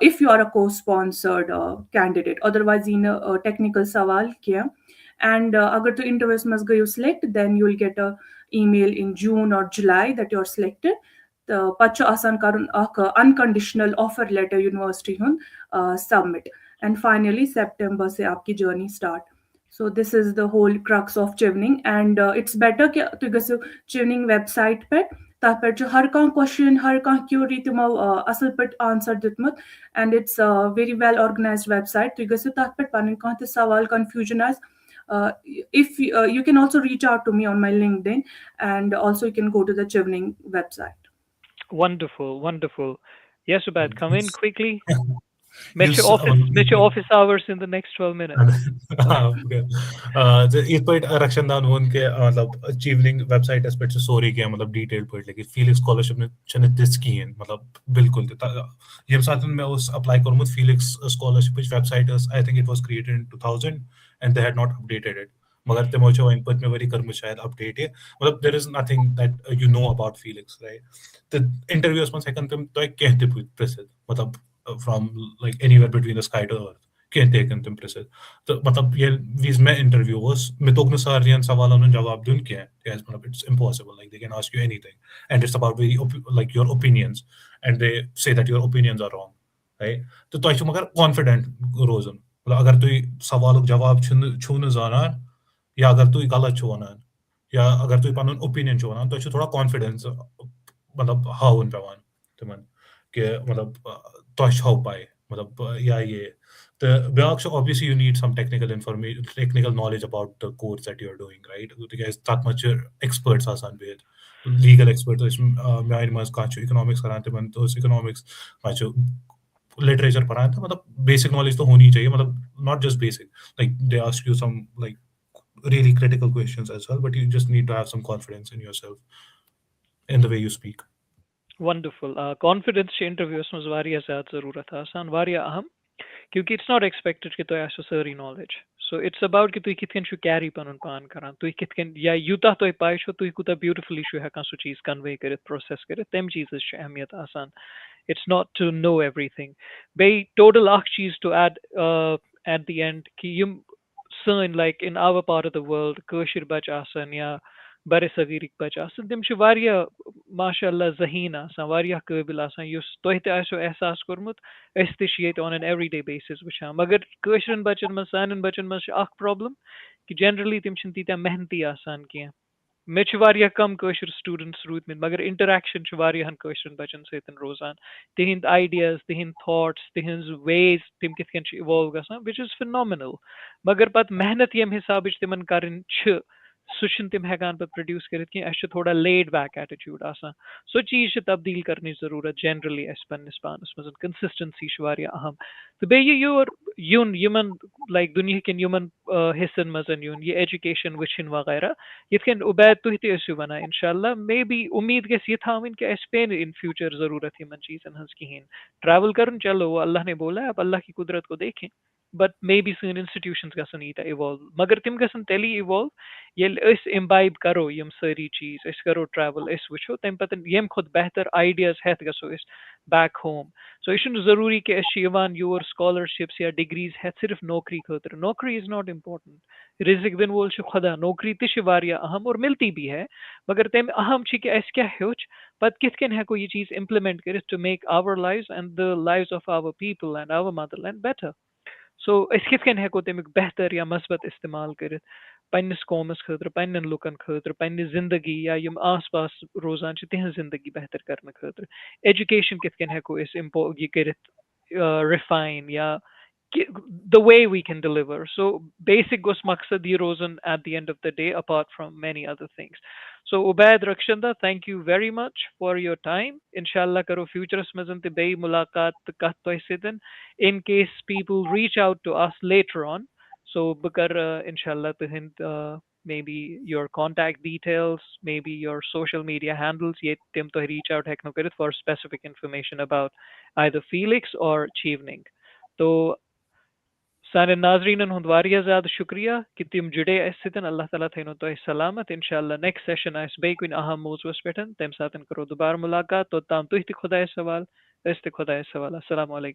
If you are a co-sponsored candidate, otherwise in a technical sawal kiya. And agar to interviews must go you select, then you will get a email in June or July that you are selected. The pacha asan karun unconditional offer letter university hun submit. And finally September se aapki journey start. So this is the whole crux of Chevening, and it's better कि तो गसो Chevening website पे तापर जो हर कां question हर कां query तुम असल पट answer दितमत, and it's a very well organized website. तो गसो तापर पाने कां ते सवाल confusion as if you can also reach out to me on my LinkedIn, and also you can go to the Chevening website. Wonderful, wonderful. Yes, Ubad, come in quickly. Met Yes, your office hours in the next 12 minutes. एक point रक्षण दान वोन के मतलब Chevening website S पे sorry के मतलब detail point लेकिन फीलिक्स स्कॉलरशिप ने चने दिस की हैं मतलब बिल्कुल ये साथ में उस अप्लाई करूँ Felix scholarship website I think it was created in 2000 and they had not updated it मगर तमो जो इन पत में वरी कर शायद अपडेट है मतलब there is nothing that you know about Felix right the interviews में सेकंड तुम तो कहते प्रसिद्ध मतलब from like anywhere between the sky to earth. कह तेकन तुम प्रिसिस तो मतलब ये वीज में इंटरव्यू was मैं तो सारियन सवालों का जवाब दूं क्या है मतलब it's impossible like they can ask you anything and it's about very like your opinions and they say that your opinions are wrong right तो तुम मगर confident रोजन मतलब अगर तुम सवालों जवाब छून जानन या अगर तुम गलत छो वनान या अगर तुम पन ओपिनियन छो वनान तो थोड़ा कॉन्फिडेंस मतलब हाउन पेवान तिमन कि मतलब तुम छो पाए मतलब या ये the obviously you need some technical information, technical knowledge about the course that you're doing, right? Because that much experts are on with legal experts. मैं मज कांचो economics कराते बन तो economics कांचो literature पढ़ाते मतलब basic knowledge तो होनी चाहिए मतलब not just basic. Like they ask you some like really critical questions as well, but you just need to have some confidence in yourself in the way you speak. Wonderful. Confidence च interviews में वारिया ज़्यादा ज़रूरत है आसान वारिया अहम क्योंकि it's not expected कि तुम आसो सारी knowledge. So it's about कि तुम कितन छु carry पनुन पान करान तुम कितन या यूता तुम पाए छो तुम कुता beautifully छु हेकान सु चीज convey करित process करित तम चीज़ च अहमियत आसान. It's not to know everything. Bay total akh cheese to add at the end ki yum son like in our part of the world kashir bach asan ya bare sagirik bach asan tim chu varia mashallah zahin asan varia qabil asan yus toy te aso ehsas kormut estishiate on an everyday basis wichan magar kashirin bachan man sanin bachan man akh problem ki generally tim chin tita mehnati asan ki may come crusher students रूदमित मगर interaction कशर बचन सतन रोजान तिंद ideas तिंद thoughts तिंज veg तिम कित evolve गसान which is phenomenal मगर पत मेहनत यम हिसाब तिमन करन सह तिम हेकान पे प्रोड्यूस कर थोड़ा लेड बैक एटीट्यूड आसान सो चीज तब्दील करने जरूरत जनरली पन्नस पानस मज कंसिस्टेंसी अहम तो बे योर यून यमन लाइक दुनिया कन यमन हिस्सन मज यून ये एजुकेशन वुन वगैरह यथ कन उबैद तुह तु वन इंशाल्लाह मे बी उम्मीद गस ये थी कि अस पे इन फ्यूचर जरूरत इन चीजन हज कहें ट्रैवल कर चलो वो अल्लाह ने बोला अब अल्लाह की कुदरत को देखें बट मे बी सन इंस्टीट्यूशन गसन ईटा इवॉल्व मगर तिम गसन तेली इवॉल्व ये इम्बाइब करो यम सारी चीज करो ट्रैवल वो तम पे यम खुद बेहतर आइडियाज हेत गो बैक होम सो यह जरूरी कि योर स्कॉलरशिप्स या डिग्रीज हेत सिर्फ नौकरी खतर नौकरी इज नॉट इम्पोर्टेंट रिजिक दिन वोल खुदा नौकरी तह अहम और मिलती भी है मगर तम अहम कि क्या हेच पत कित हेको यह चीज इम्प्लीमेंट कर to make our lives and the lives of our people and our motherland better so कित हेको तमिक बेहतर या मस्बत इस्तेमाल कर पन्नस कौमस खतर पन्न लुकन खतर पन्ने जिंदगी या यम आस पास रोजान तिहज जिंदगी बेहतर करने खतर एजुकेशन कित हेको यह कर रिफाइन या the way we can deliver. So basic goes maqsad ye rozan at the end of the day, apart from many other things. So Ubaid Rakshanda, thank you very much for your time. Inshallah karo futures mazan te bay mulaqat kat toisidan in case people reach out to us later on. So bakar inshallah tuhind maybe your contact details, maybe your social media handles, ye tim to reach out hekno karit for specific information about either Felix or Chevening. तो सान नाजरीन हुंद वारिया ज़्यादा शुक्रिया कि तिम जुड़े अल्लाह ताला थैनो तो सलामत इंशाल्लाह नेक्स्ट सेशन आस बे कुन अहम मौजूस पे तम सातन करो दोबारा मुलाकात तो ताम तुह खुदा सवाल खुदा सवाल अस्सलाम वालेकुम